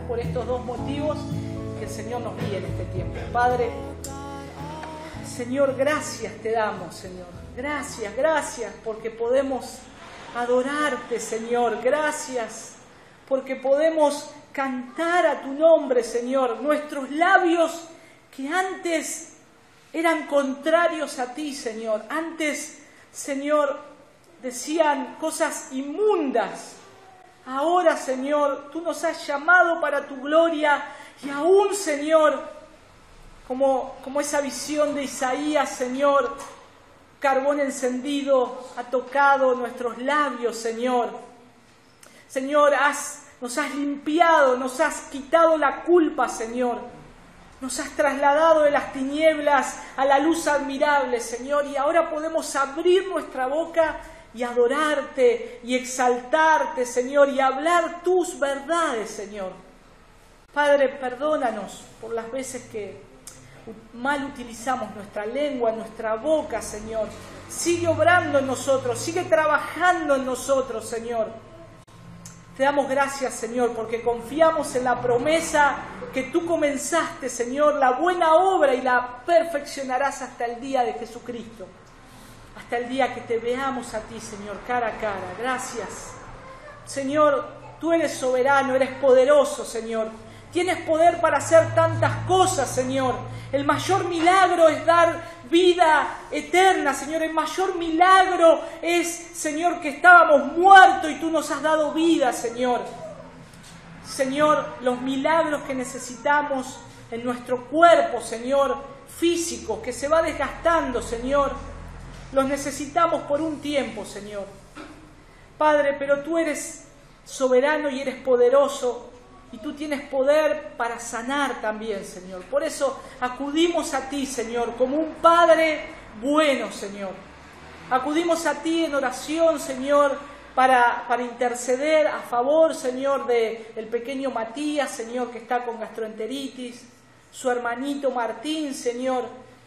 por estos dos motivos, que el Señor nos guíe en este tiempo. Padre, Señor, gracias te damos, Señor. Gracias, gracias, porque podemos adorarte, Señor. Gracias, porque podemos cantar a tu nombre, Señor. Nuestros labios que antes eran contrarios a ti, Señor. Antes, Señor, decían cosas inmundas. Ahora, Señor, tú nos has llamado para tu gloria y aún, Señor, como esa visión de Isaías, Señor, carbón encendido ha tocado nuestros labios, Señor. Señor, nos has limpiado, nos has quitado la culpa, Señor. Nos has trasladado de las tinieblas a la luz admirable, Señor, y ahora podemos abrir nuestra boca y adorarte y exaltarte, Señor, y hablar tus verdades, Señor. Padre, perdónanos por las veces que mal utilizamos nuestra lengua, nuestra boca, Señor. Sigue obrando en nosotros, sigue trabajando en nosotros, Señor. Te damos gracias, Señor, porque confiamos en la promesa que tú comenzaste, Señor, la buena obra, y la perfeccionarás hasta el día de Jesucristo. Hasta el día que te veamos a ti, Señor, cara a cara. Gracias. Señor, tú eres soberano, eres poderoso, Señor. Tienes poder para hacer tantas cosas, Señor. El mayor milagro es dar vida eterna, Señor. El mayor milagro es, Señor, que estábamos muertos y tú nos has dado vida, Señor. Señor, los milagros que necesitamos en nuestro cuerpo, Señor, físico, que se va desgastando, Señor, los necesitamos por un tiempo, Señor. Padre, pero tú eres soberano y eres poderoso. Y tú tienes poder para sanar también, Señor. Por eso acudimos a ti, Señor, como un Padre bueno, Señor. Acudimos a ti en oración, Señor, para interceder a favor, Señor, del pequeño Matías, Señor, que está con gastroenteritis. Su hermanito Martín, Señor,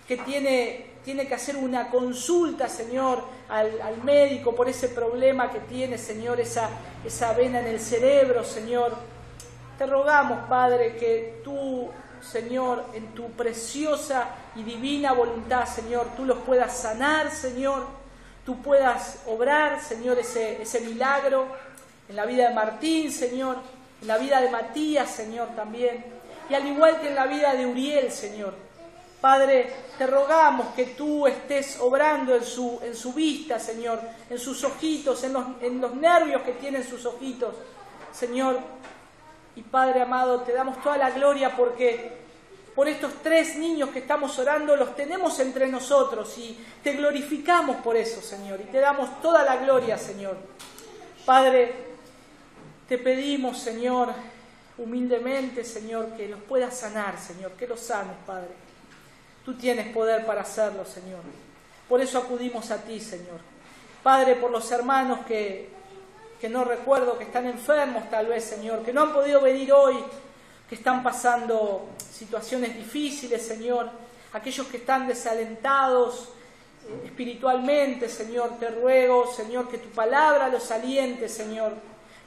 que tiene que hacer una consulta, Señor, al médico por ese problema que tiene, Señor, esa vena en el cerebro, Señor. Te rogamos, Padre, que tú, Señor, en tu preciosa y divina voluntad, Señor, tú los puedas sanar, Señor, tú puedas obrar, Señor, ese milagro en la vida de Martín, Señor, en la vida de Matías, Señor, también, y al igual que en la vida de Uriel, Señor. Padre, te rogamos que tú estés obrando en su vista, Señor, en sus ojitos, en los nervios que tienen sus ojitos, Señor. Y Padre amado, te damos toda la gloria porque por estos 3 niños que estamos orando los tenemos entre nosotros y te glorificamos por eso, Señor, y te damos toda la gloria, Señor. Padre, te pedimos, Señor, humildemente, Señor, que los puedas sanar, Señor, que los sanes, Padre. Tú tienes poder para hacerlo, Señor. Por eso acudimos a ti, Señor. Padre, por los hermanos que no recuerdo, que están enfermos tal vez, Señor, que no han podido venir hoy, que están pasando situaciones difíciles, Señor, aquellos que están desalentados espiritualmente, Señor, te ruego, Señor, que tu palabra los aliente, Señor,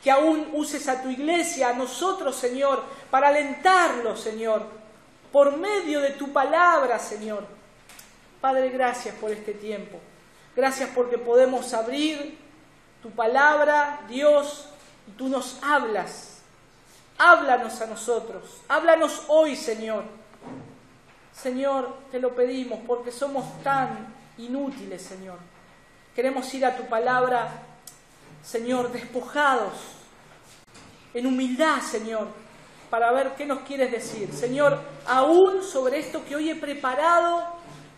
que aún uses a tu iglesia, a nosotros, Señor, para alentarlos, Señor, por medio de tu palabra, Señor. Padre, gracias por este tiempo, gracias porque podemos abrir tu palabra, Dios, y tú nos hablas. Háblanos a nosotros. Háblanos hoy, Señor. Señor, te lo pedimos porque somos tan inútiles, Señor. Queremos ir a tu palabra, Señor, despojados, en humildad, Señor, para ver qué nos quieres decir. Señor, aún sobre esto que hoy he preparado,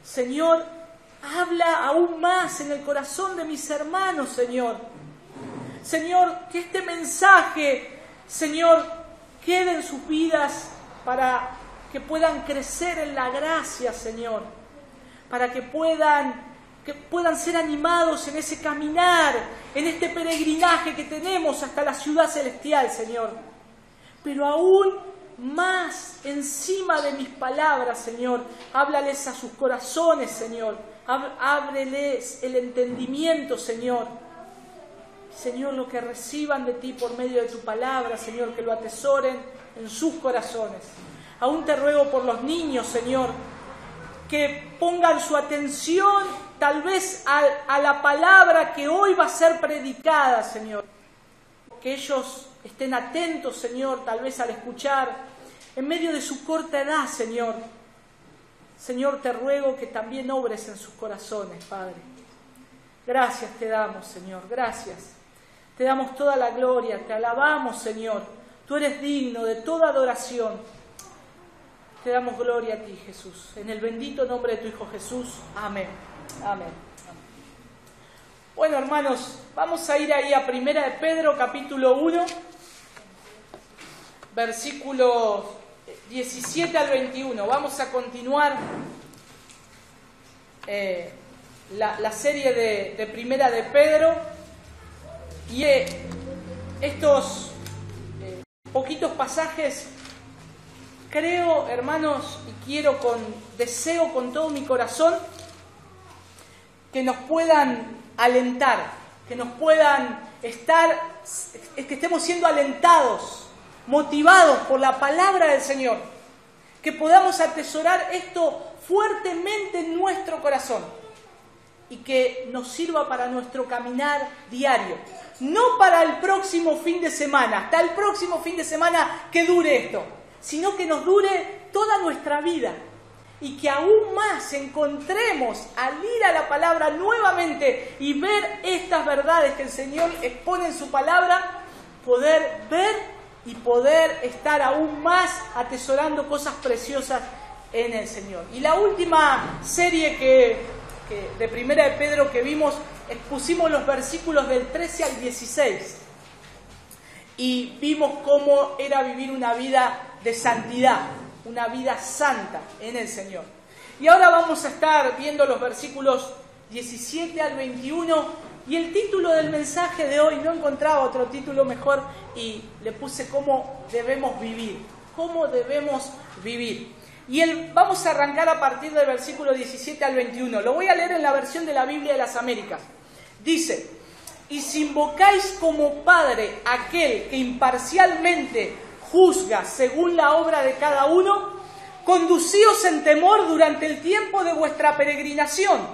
Señor, habla aún más en el corazón de mis hermanos, Señor. Señor, que este mensaje, Señor, quede en sus vidas para que puedan crecer en la gracia, Señor. Para que puedan ser animados en ese caminar, en este peregrinaje que tenemos hasta la ciudad celestial, Señor. Pero aún más encima de mis palabras, Señor, háblales a sus corazones, Señor. Ábreles el entendimiento, Señor. Señor, lo que reciban de ti por medio de tu palabra, Señor, que lo atesoren en sus corazones. Aún te ruego por los niños, Señor, que pongan su atención tal vez a la palabra que hoy va a ser predicada, Señor. Que ellos estén atentos, Señor, tal vez al escuchar, en medio de su corta edad, Señor. Señor, te ruego que también obres en sus corazones, Padre. Gracias te damos, Señor, gracias. Te damos toda la gloria, te alabamos, Señor. Tú eres digno de toda adoración. Te damos gloria a ti, Jesús. En el bendito nombre de tu Hijo Jesús. Amén. Amén. Bueno, hermanos, vamos a ir ahí a Primera de Pedro, capítulo 1, versículos 17 al 21. Vamos a continuar la serie de Primera de Pedro. Y estos poquitos pasajes, creo, hermanos, y quiero deseo con todo mi corazón, que nos puedan alentar, que nos puedan que estemos siendo alentados, motivados por la palabra del Señor, que podamos atesorar esto fuertemente en nuestro corazón y que nos sirva para nuestro caminar diario, no para el próximo fin de semana, hasta el próximo fin de semana que dure esto, sino que nos dure toda nuestra vida y que aún más encontremos al ir a la palabra nuevamente y ver estas verdades que el Señor expone en su palabra, poder ver y poder estar aún más atesorando cosas preciosas en el Señor. Y la última serie de Primera de Pedro que vimos, expusimos los versículos del 13 al 16 y vimos cómo era vivir una vida de santidad, una vida santa en el Señor. Y ahora vamos a estar viendo los versículos 17 al 21 y el título del mensaje de hoy, no encontraba otro título mejor y le puse cómo debemos vivir, cómo debemos vivir. Y vamos a arrancar a partir del versículo 17 al 21. Lo voy a leer en la versión de la Biblia de las Américas. Dice: y si invocáis como Padre aquel que imparcialmente juzga según la obra de cada uno, conducíos en temor durante el tiempo de vuestra peregrinación.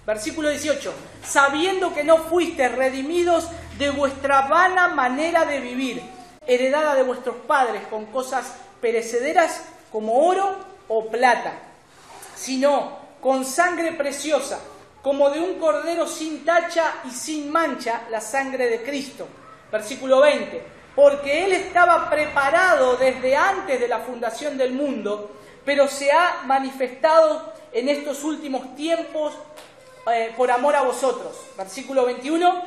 Versículo 18. Sabiendo que no fuisteis redimidos de vuestra vana manera de vivir, heredada de vuestros padres con cosas perecederas como oro o plata, sino con sangre preciosa, como de un cordero sin tacha y sin mancha, la sangre de Cristo. Versículo 20. Porque Él estaba preparado desde antes de la fundación del mundo, pero se ha manifestado en estos últimos tiempos por amor a vosotros. Versículo 21.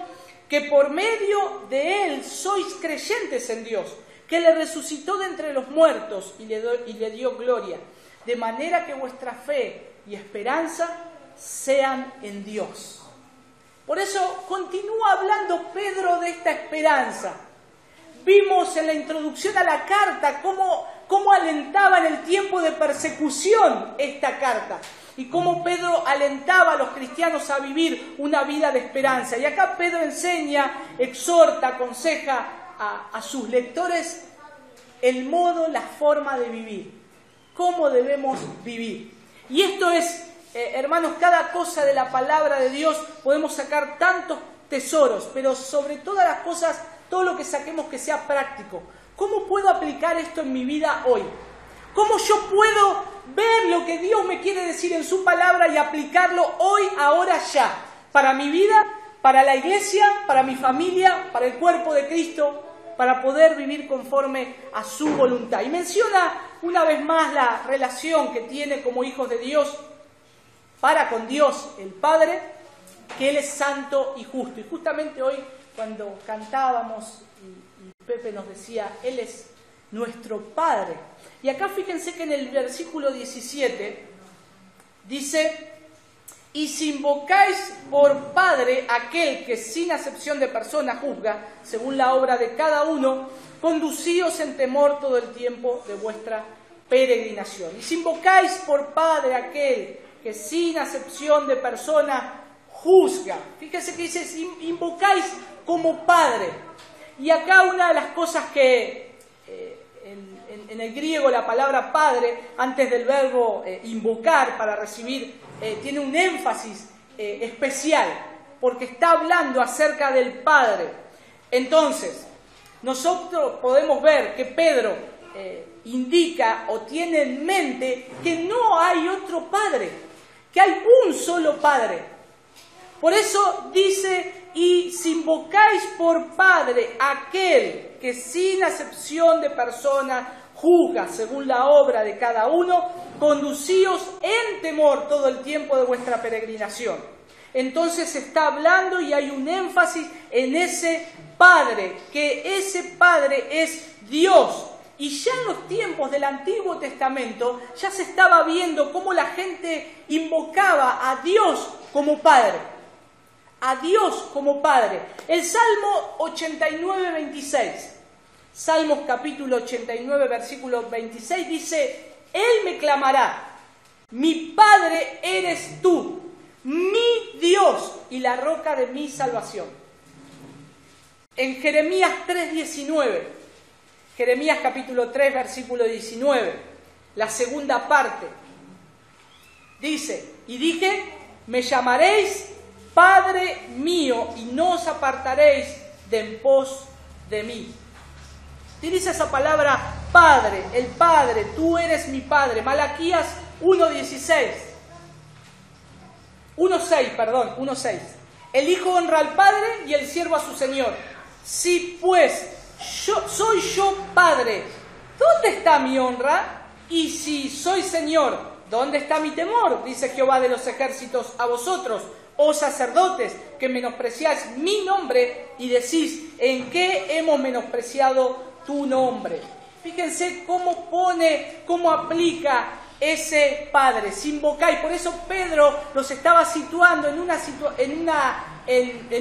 Que por medio de Él sois creyentes en Dios, que le resucitó de entre los muertos y le dio gloria, de manera que vuestra fe y esperanza sean en Dios. Por eso continúa hablando Pedro de esta esperanza. Vimos en la introducción a la carta cómo alentaba en el tiempo de persecución esta carta y cómo Pedro alentaba a los cristianos a vivir una vida de esperanza. Y acá Pedro enseña, exhorta, aconseja a sus lectores el modo, la forma de vivir, cómo debemos vivir. Y esto es, hermanos, cada cosa de la palabra de Dios podemos sacar tantos tesoros, pero sobre todas las cosas, todo lo que saquemos que sea práctico. ¿Cómo puedo aplicar esto en mi vida hoy? ¿Cómo yo puedo ver lo que Dios me quiere decir en su palabra y aplicarlo hoy, ahora, ya? Para mi vida, para la iglesia, para mi familia, para el cuerpo de Cristo, para poder vivir conforme a su voluntad. Y menciona una vez más la relación que tiene como hijos de Dios para con Dios el Padre, que Él es santo y justo. Y justamente hoy, cuando cantábamos y Pepe nos decía, Él es nuestro Padre. Y acá fíjense que en el versículo 17 dice: y si invocáis por Padre aquel que sin acepción de persona juzga, según la obra de cada uno, conducíos en temor todo el tiempo de vuestra peregrinación. Y si invocáis por Padre aquel que sin acepción de persona juzga, fíjense que dice, si invocáis como Padre. Y acá una de las cosas que en el griego la palabra padre, antes del verbo invocar para recibir, tiene un énfasis especial, porque está hablando acerca del Padre. Entonces, nosotros podemos ver que Pedro indica o tiene en mente que no hay otro Padre, que hay un solo Padre. Por eso dice, y si invocáis por Padre aquel que sin acepción de persona juzga según la obra de cada uno, conducíos en temor todo el tiempo de vuestra peregrinación. Entonces se está hablando y hay un énfasis en ese Padre, que ese Padre es Dios. Y ya en los tiempos del Antiguo Testamento ya se estaba viendo cómo la gente invocaba a Dios como Padre. A Dios como Padre. El Salmo 89, 26. Salmos capítulo 89, versículo 26 dice, Él me clamará, mi Padre eres tú, mi Dios y la roca de mi salvación. En Jeremías 3:19, Jeremías capítulo 3, versículo 19, la segunda parte, dice, y dije, me llamaréis Padre mío y no os apartaréis de en pos de mí. Utiliza esa palabra Padre, el Padre, tú eres mi Padre. Malaquías 1:6. 1:6. El Hijo honra al Padre y el siervo a su Señor. Si pues soy yo Padre, ¿dónde está mi honra? Y si soy Señor, ¿dónde está mi temor? Dice Jehová de los ejércitos a vosotros, oh sacerdotes, que menospreciáis mi nombre y decís, ¿en qué hemos menospreciado tu nombre? Fíjense cómo aplica ese Padre. Si invocáis, por eso Pedro los estaba situando en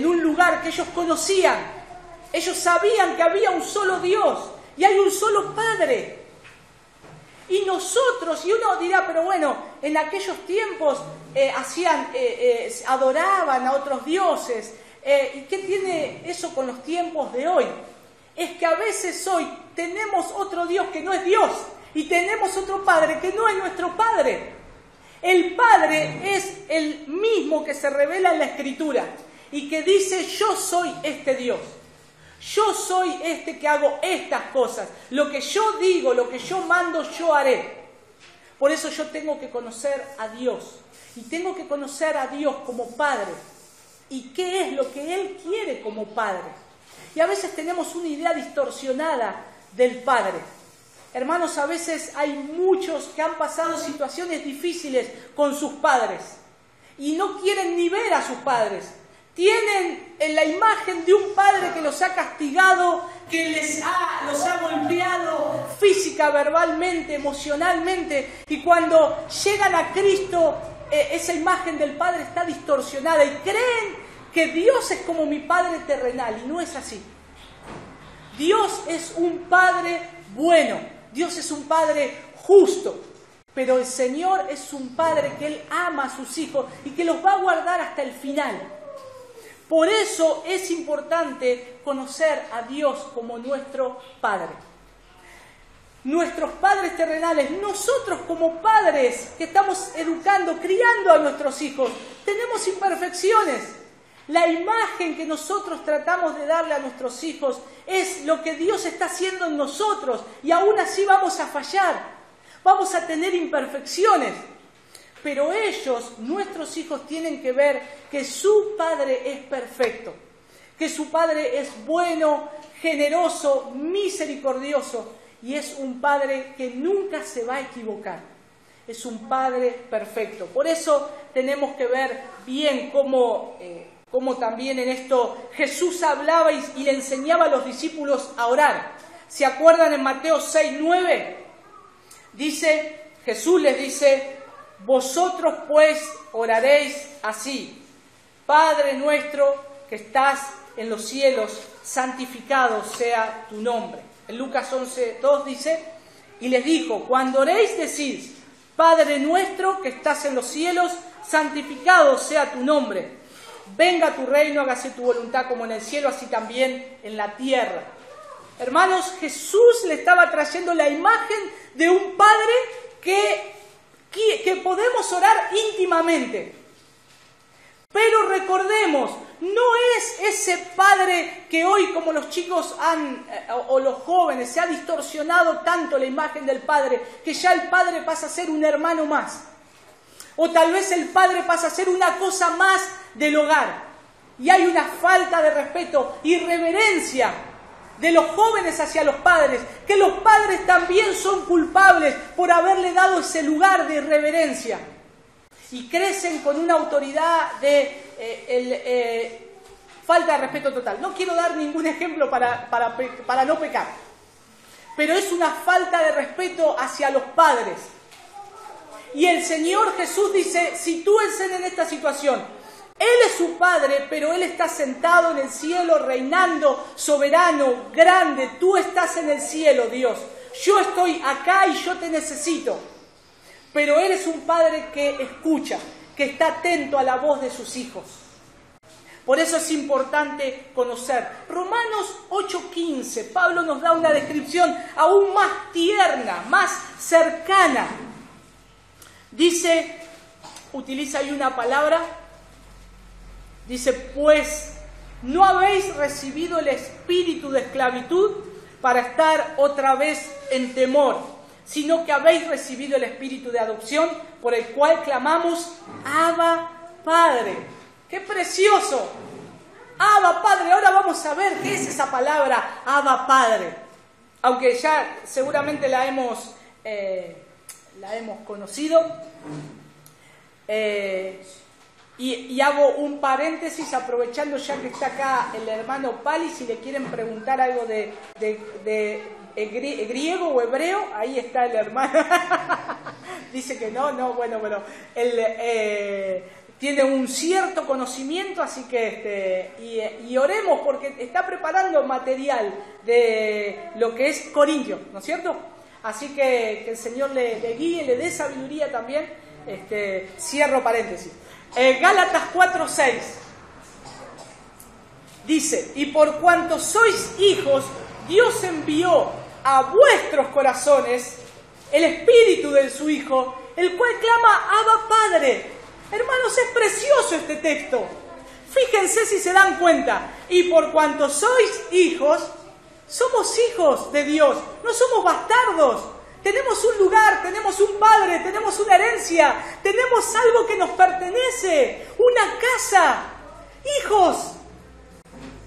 un lugar que ellos conocían. Ellos sabían que había un solo Dios y hay un solo Padre. Y nosotros, y uno dirá, pero bueno, en aquellos tiempos adoraban a otros dioses. ¿Y qué tiene eso con los tiempos de hoy? Es que a veces hoy tenemos otro Dios que no es Dios y tenemos otro Padre que no es nuestro Padre. El Padre es el mismo que se revela en la Escritura y que dice, yo soy este Dios. Yo soy este que hago estas cosas. Lo que yo digo, lo que yo mando, yo haré. Por eso yo tengo que conocer a Dios. Y tengo que conocer a Dios como Padre. ¿Y qué es lo que Él quiere como Padre? Y a veces tenemos una idea distorsionada del Padre. Hermanos, a veces hay muchos que han pasado situaciones difíciles con sus padres. Y no quieren ni ver a sus padres. Tienen en la imagen de un padre que los ha castigado, que los ha golpeado física, verbalmente, emocionalmente. Y cuando llegan a Cristo, esa imagen del Padre está distorsionada y creen que Dios es como mi Padre terrenal. Y no es así. Dios es un Padre bueno. Dios es un Padre justo. Pero el Señor es un Padre que Él ama a sus hijos y que los va a guardar hasta el final. Por eso es importante conocer a Dios como nuestro Padre. Nuestros padres terrenales, nosotros como padres que estamos educando, criando a nuestros hijos, tenemos imperfecciones. La imagen que nosotros tratamos de darle a nuestros hijos es lo que Dios está haciendo en nosotros y aún así vamos a fallar, vamos a tener imperfecciones. Pero ellos, nuestros hijos, tienen que ver que su Padre es perfecto, que su Padre es bueno, generoso, misericordioso y es un Padre que nunca se va a equivocar. Es un Padre perfecto. Por eso tenemos que ver bien cómo también en esto Jesús hablaba y le enseñaba a los discípulos a orar. ¿Se acuerdan en Mateo 6:9? Jesús les dice, vosotros pues oraréis así, Padre nuestro que estás en los cielos, santificado sea tu nombre. En Lucas 11:2 dice, y les dijo, cuando oréis decís, Padre nuestro que estás en los cielos, santificado sea tu nombre. Venga tu reino, hágase tu voluntad como en el cielo, así también en la tierra. Hermanos, Jesús le estaba trayendo la imagen de un Padre que podemos orar íntimamente. Pero recordemos, no es ese Padre que hoy, como los chicos o los jóvenes, se ha distorsionado tanto la imagen del Padre, que ya el Padre pasa a ser un hermano más. O tal vez el Padre pasa a ser una cosa más del hogar. Y hay una falta de respeto y reverencia de los jóvenes hacia los padres, que los padres también son culpables por haberle dado ese lugar de reverencia. Y crecen con una autoridad de falta de respeto total. No quiero dar ningún ejemplo para no pecar, pero es una falta de respeto hacia los padres. Y el Señor Jesús dice, sitúense en esta situación. Él es su Padre, pero Él está sentado en el cielo, reinando, soberano, grande. Tú estás en el cielo, Dios. Yo estoy acá y yo te necesito. Pero Él es un Padre que escucha, que está atento a la voz de sus hijos. Por eso es importante conocer. Romanos 8:15, Pablo nos da una descripción aún más tierna, más cercana. Dice, utiliza ahí una palabra, dice, pues no habéis recibido el espíritu de esclavitud para estar otra vez en temor, sino que habéis recibido el espíritu de adopción por el cual clamamos, Abba, Padre. ¡Qué precioso! Abba, Padre. Ahora vamos a ver qué es esa palabra, Abba, Padre. Aunque ya seguramente la hemos conocido. Y hago un paréntesis aprovechando ya que está acá el hermano Pali, si le quieren preguntar algo de griego o hebreo, ahí está el hermano. Dice que no, bueno, pero él tiene un cierto conocimiento, así que y oremos porque está preparando material de lo que es Corintio, ¿no es cierto? Así que el Señor le guíe, le dé sabiduría también. Cierro paréntesis. Gálatas 4:6 dice, y por cuanto sois hijos, Dios envió a vuestros corazones el espíritu de su Hijo, el cual clama, Abba, Padre. Hermanos, es precioso este texto. Fíjense si se dan cuenta. Y por cuanto sois hijos, somos hijos de Dios, no somos bastardos. Tenemos un lugar, tenemos un Padre, tenemos una herencia, tenemos algo que nos pertenece, una casa, hijos.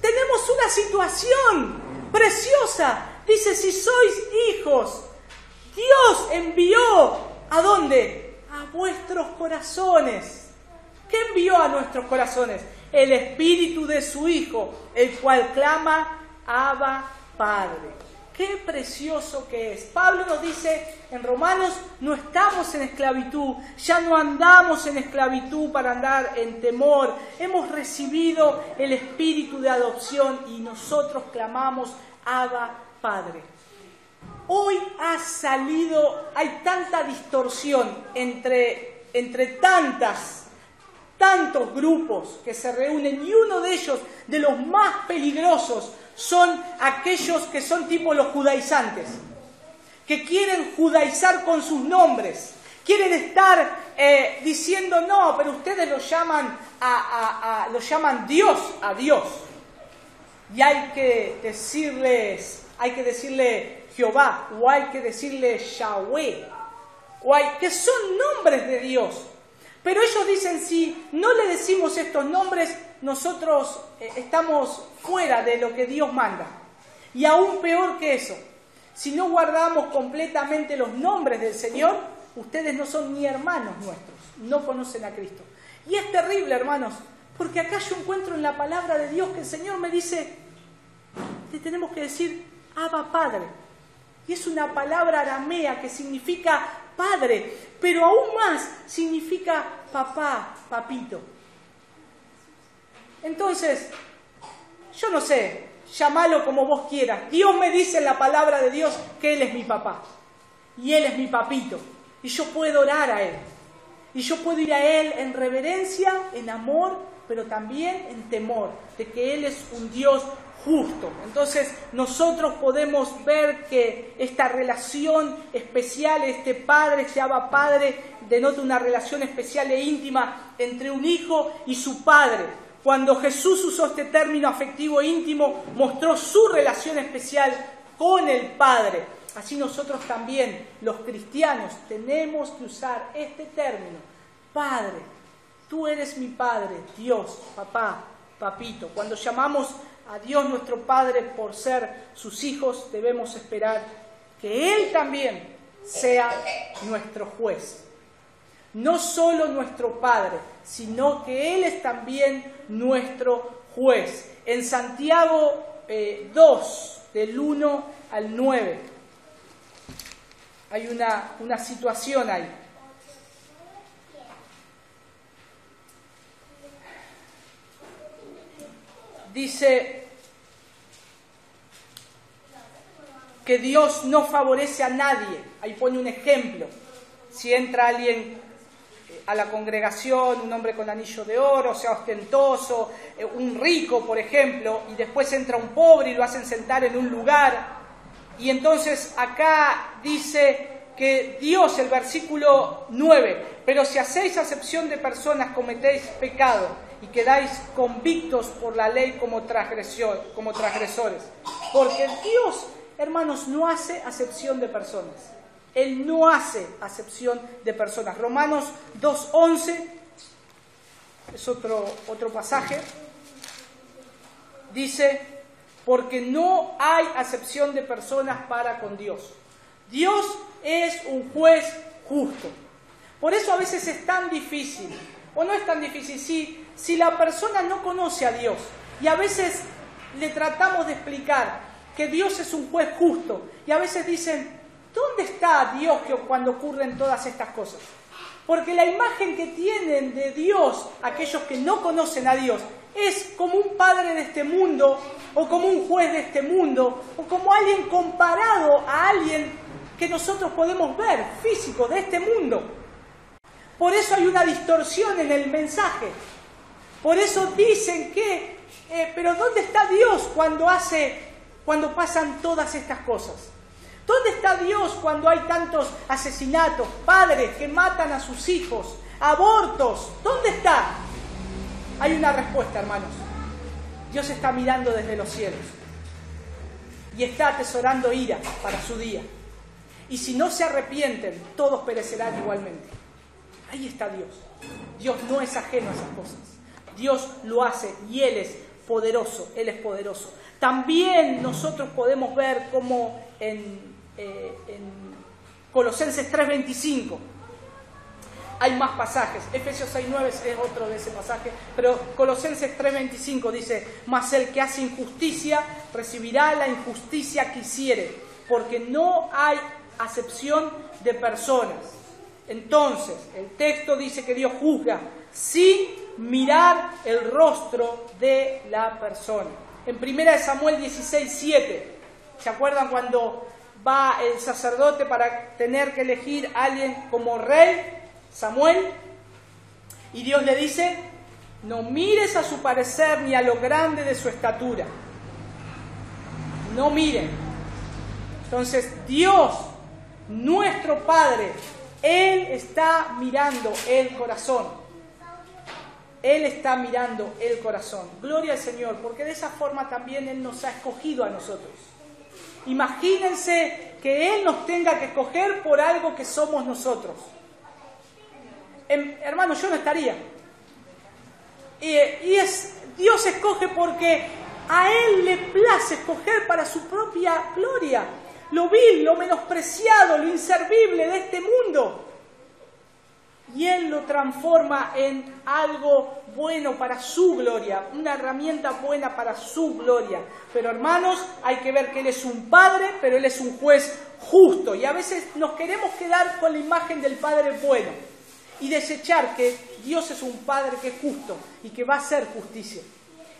Tenemos una situación preciosa. Dice, si sois hijos, Dios envió, ¿a dónde? A vuestros corazones. ¿Qué envió a nuestros corazones? El espíritu de su Hijo, el cual clama, Abba, Padre. ¡Qué precioso que es! Pablo nos dice en Romanos, no estamos en esclavitud, ya no andamos en esclavitud para andar en temor. Hemos recibido el espíritu de adopción y nosotros clamamos, Abba, Padre. Hoy hay tanta distorsión entre tantos grupos que se reúnen, y uno de ellos, de los más peligrosos, son aquellos que son tipo los judaizantes, que quieren judaizar con sus nombres, quieren estar diciendo, no, pero ustedes lo llaman Dios a Dios, y hay que decirle Jehová, o hay que decirle Yahweh, que son nombres de Dios. Pero ellos dicen, si no le decimos estos nombres, nosotros estamos fuera de lo que Dios manda. Y aún peor que eso, si no guardamos completamente los nombres del Señor, ustedes no son ni hermanos nuestros, no conocen a Cristo. Y es terrible, hermanos, porque acá yo encuentro en la palabra de Dios que el Señor me dice, le tenemos que decir Abba, Padre. Y es una palabra aramea que significa Padre, pero aún más significa papá, papito. Entonces, yo no sé, llámalo como vos quieras. Dios me dice en la palabra de Dios que Él es mi papá. Y Él es mi papito. Y yo puedo orar a Él. Y yo puedo ir a Él en reverencia, en amor, pero también en temor de que Él es un Dios justo. Entonces nosotros podemos ver que esta relación especial, este Padre, este Abba Padre, denota una relación especial e íntima entre un hijo y su padre. Cuando Jesús usó este término afectivo íntimo, mostró su relación especial con el Padre. Así nosotros también, los cristianos, tenemos que usar este término. Padre, tú eres mi Padre, Dios, papá, papito. Cuando llamamos a Dios nuestro Padre por ser sus hijos, debemos esperar que Él también sea nuestro juez. No solo nuestro Padre, sino que Él es también nuestro juez. En Santiago 2, del 1 al 9, hay una situación ahí. Dice que Dios no favorece a nadie. Ahí pone un ejemplo. Si entra alguien a la congregación, un hombre con anillo de oro, sea ostentoso, un rico, por ejemplo, y después entra un pobre y lo hacen sentar en un lugar. Y entonces acá dice que Dios, el versículo 9, pero si hacéis acepción de personas, cometéis pecado y quedáis convictos por la ley como transgresores. Porque Dios, hermanos, no hace acepción de personas. Él no hace acepción de personas. Romanos 2:11 es otro pasaje. Dice, porque no hay acepción de personas para con Dios. Dios es un juez justo. Por eso a veces es tan difícil, o no es tan difícil, si la persona no conoce a Dios y a veces le tratamos de explicar que Dios es un juez justo y a veces dicen, ¿dónde está Dios cuando ocurren todas estas cosas? Porque la imagen que tienen de Dios, aquellos que no conocen a Dios, es como un padre de este mundo, o como un juez de este mundo, o como alguien comparado a alguien que nosotros podemos ver, físico, de este mundo. Por eso hay una distorsión en el mensaje. Por eso dicen que, pero ¿dónde está Dios cuando pasan todas estas cosas? ¿Dónde está Dios cuando hay tantos asesinatos, padres que matan a sus hijos, abortos? ¿Dónde está? Hay una respuesta, hermanos. Dios está mirando desde los cielos y está atesorando ira para su día. Y si no se arrepienten, todos perecerán igualmente. Ahí está Dios. Dios no es ajeno a esas cosas. Dios lo hace y Él es poderoso. Él es poderoso. También nosotros podemos ver como en Colosenses 3:25 hay más pasajes. Efesios 6:9 es otro de ese pasaje, pero Colosenses 3:25 dice, mas el que hace injusticia recibirá la injusticia que hiciere, porque no hay acepción de personas. Entonces, el texto dice que Dios juzga sin mirar el rostro de la persona. En 1 Samuel 16:7, ¿se acuerdan cuando va el sacerdote para tener que elegir a alguien como rey? Samuel, y Dios le dice, no mires a su parecer ni a lo grande de su estatura. No miren. Entonces, Dios, nuestro Padre, Él está mirando el corazón. Él está mirando el corazón. Gloria al Señor, porque de esa forma también Él nos ha escogido a nosotros. Imagínense que Él nos tenga que escoger por algo que somos nosotros. Hermanos, yo no estaría. Dios escoge porque a Él le place escoger para su propia gloria. Lo vil, lo menospreciado, lo inservible de este mundo. Y Él lo transforma en algo bueno para su gloria, una herramienta buena para su gloria. Pero hermanos, hay que ver que Él es un Padre, pero Él es un juez justo. Y a veces nos queremos quedar con la imagen del Padre bueno y desechar que Dios es un Padre que es justo y que va a hacer justicia.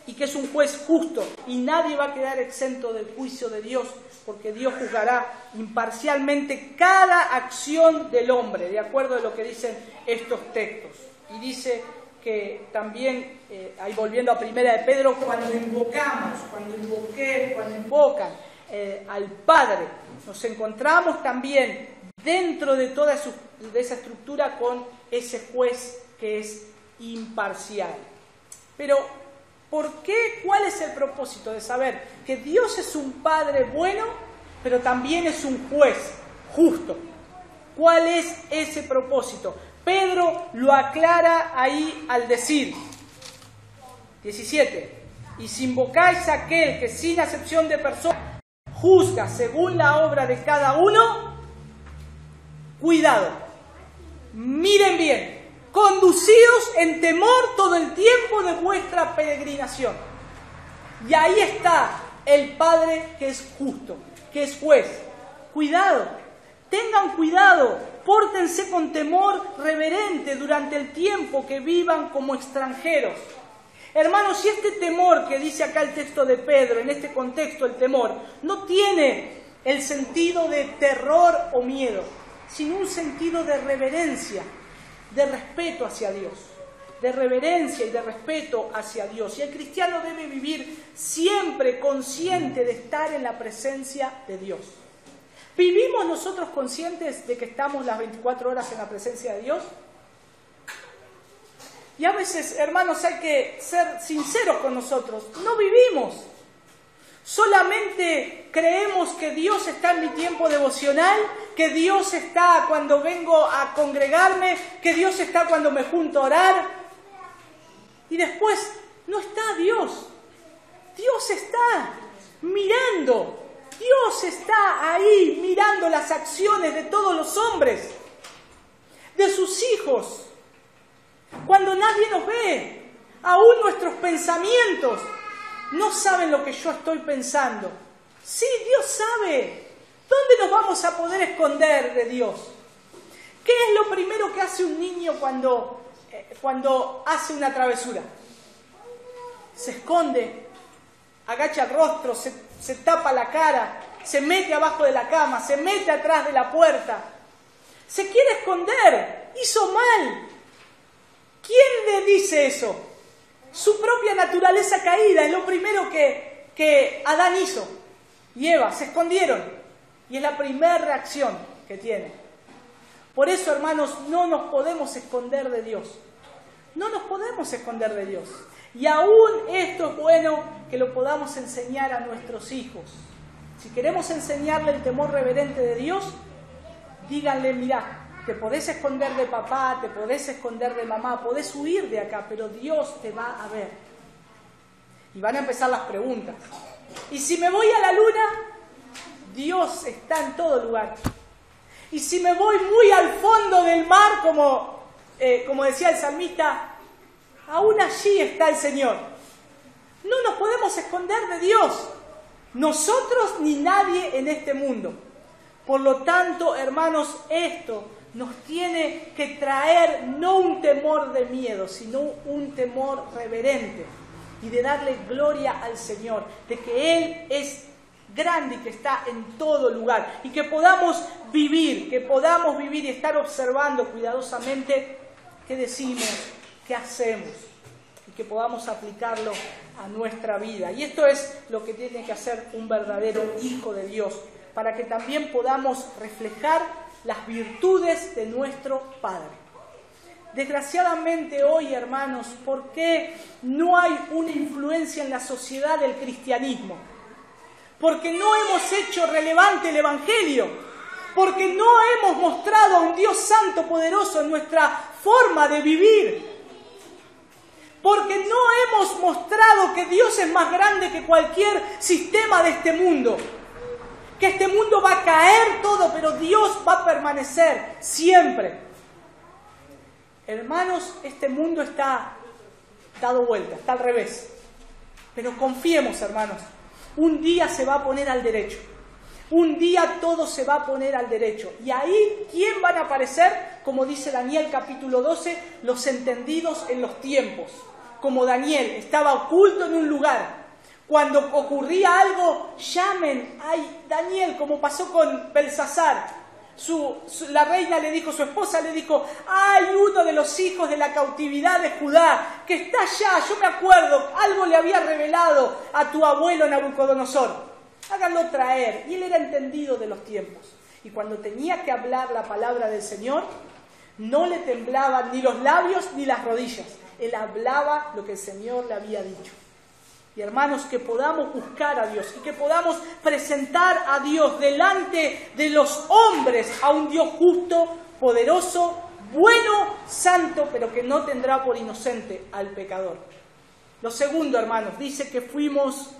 Y que es un juez justo y nadie va a quedar exento del juicio de Dios, porque Dios juzgará imparcialmente cada acción del hombre, de acuerdo a lo que dicen estos textos. Y dice que también, ahí volviendo a Primera de Pedro, cuando invocan al Padre, nos encontramos también dentro de toda esa estructura con ese juez que es imparcial. Pero, ¿por qué? ¿Cuál es el propósito de saber que Dios es un Padre bueno, pero también es un juez justo? ¿Cuál es ese propósito? Pedro lo aclara ahí al decir, 17, y si invocáis a aquel que sin acepción de persona juzga según la obra de cada uno, cuidado, miren bien, conducidos en temor todo el tiempo de vuestra peregrinación. Y ahí está el Padre que es justo, que es juez. Cuidado, tengan cuidado, pórtense con temor reverente durante el tiempo que vivan como extranjeros. Hermanos, si este temor que dice acá el texto de Pedro, en este contexto el temor, no tiene el sentido de terror o miedo, sino un sentido de reverencia, de respeto hacia Dios, de reverencia y de respeto hacia Dios. Y el cristiano debe vivir siempre consciente de estar en la presencia de Dios. ¿Vivimos nosotros conscientes de que estamos las 24 horas en la presencia de Dios? Y a veces, hermanos, hay que ser sinceros con nosotros. No vivimos. Solamente creemos que Dios está en mi tiempo devocional, que Dios está cuando vengo a congregarme, que Dios está cuando me junto a orar. Y después no está Dios. Dios está mirando. Dios está ahí mirando las acciones de todos los hombres, de sus hijos. Cuando nadie nos ve, aún nuestros pensamientos no saben lo que yo estoy pensando. Sí, Dios sabe. ¿Dónde nos vamos a poder esconder de Dios? ¿Qué es lo primero que hace un niño cuando hace una travesura? Se esconde, agacha el rostro, se tapa la cara, se mete abajo de la cama, se mete atrás de la puerta. Se quiere esconder, hizo mal. ¿Quién le dice eso? Su propia naturaleza caída es lo primero que Adán hizo. Y Eva se escondieron. Y es la primera reacción que tiene. Por eso, hermanos, no nos podemos esconder de Dios. No nos podemos esconder de Dios. Y aún esto es bueno que lo podamos enseñar a nuestros hijos. Si queremos enseñarle el temor reverente de Dios, díganle, mirá, te podés esconder de papá, te podés esconder de mamá, podés huir de acá, pero Dios te va a ver. Y van a empezar las preguntas. Y si me voy a la luna, Dios está en todo lugar. Y si me voy muy al fondo del mar, como decía el salmista, aún allí está el Señor. No nos podemos esconder de Dios, nosotros ni nadie en este mundo. Por lo tanto, hermanos, esto nos tiene que traer no un temor de miedo, sino un temor reverente y de darle gloria al Señor, de que Él es grande y que está en todo lugar, y que podamos vivir y estar observando cuidadosamente qué decimos, qué hacemos, y que podamos aplicarlo a nuestra vida. Y esto es lo que tiene que hacer un verdadero hijo de Dios, para que también podamos reflejar las virtudes de nuestro Padre. Desgraciadamente hoy, hermanos, ¿por qué no hay una influencia en la sociedad del cristianismo? Porque no hemos hecho relevante el Evangelio, porque no hemos mostrado a un Dios santo poderoso en nuestra forma de vivir, porque no hemos mostrado que Dios es más grande que cualquier sistema de este mundo, que este mundo va a caer todo, pero Dios va a permanecer siempre. Hermanos, este mundo está dado vuelta, está al revés. Pero confiemos, hermanos, un día se va a poner al derecho. Un día todo se va a poner al derecho. Y ahí, ¿quién van a aparecer? Como dice Daniel capítulo 12, los entendidos en los tiempos. Como Daniel estaba oculto en un lugar. Cuando ocurría algo, llamen a Daniel, como pasó con Belsasar. la reina le dijo, su esposa le dijo, hay uno de los hijos de la cautividad de Judá que está allá, yo me acuerdo, algo le había revelado a tu abuelo Nabucodonosor, háganlo traer. Y él era entendido de los tiempos. Y cuando tenía que hablar la palabra del Señor, no le temblaban ni los labios ni las rodillas. Él hablaba lo que el Señor le había dicho. Y hermanos, que podamos buscar a Dios y que podamos presentar a Dios delante de los hombres, a un Dios justo, poderoso, bueno, santo, pero que no tendrá por inocente al pecador. Lo segundo, hermanos, dice que fuimos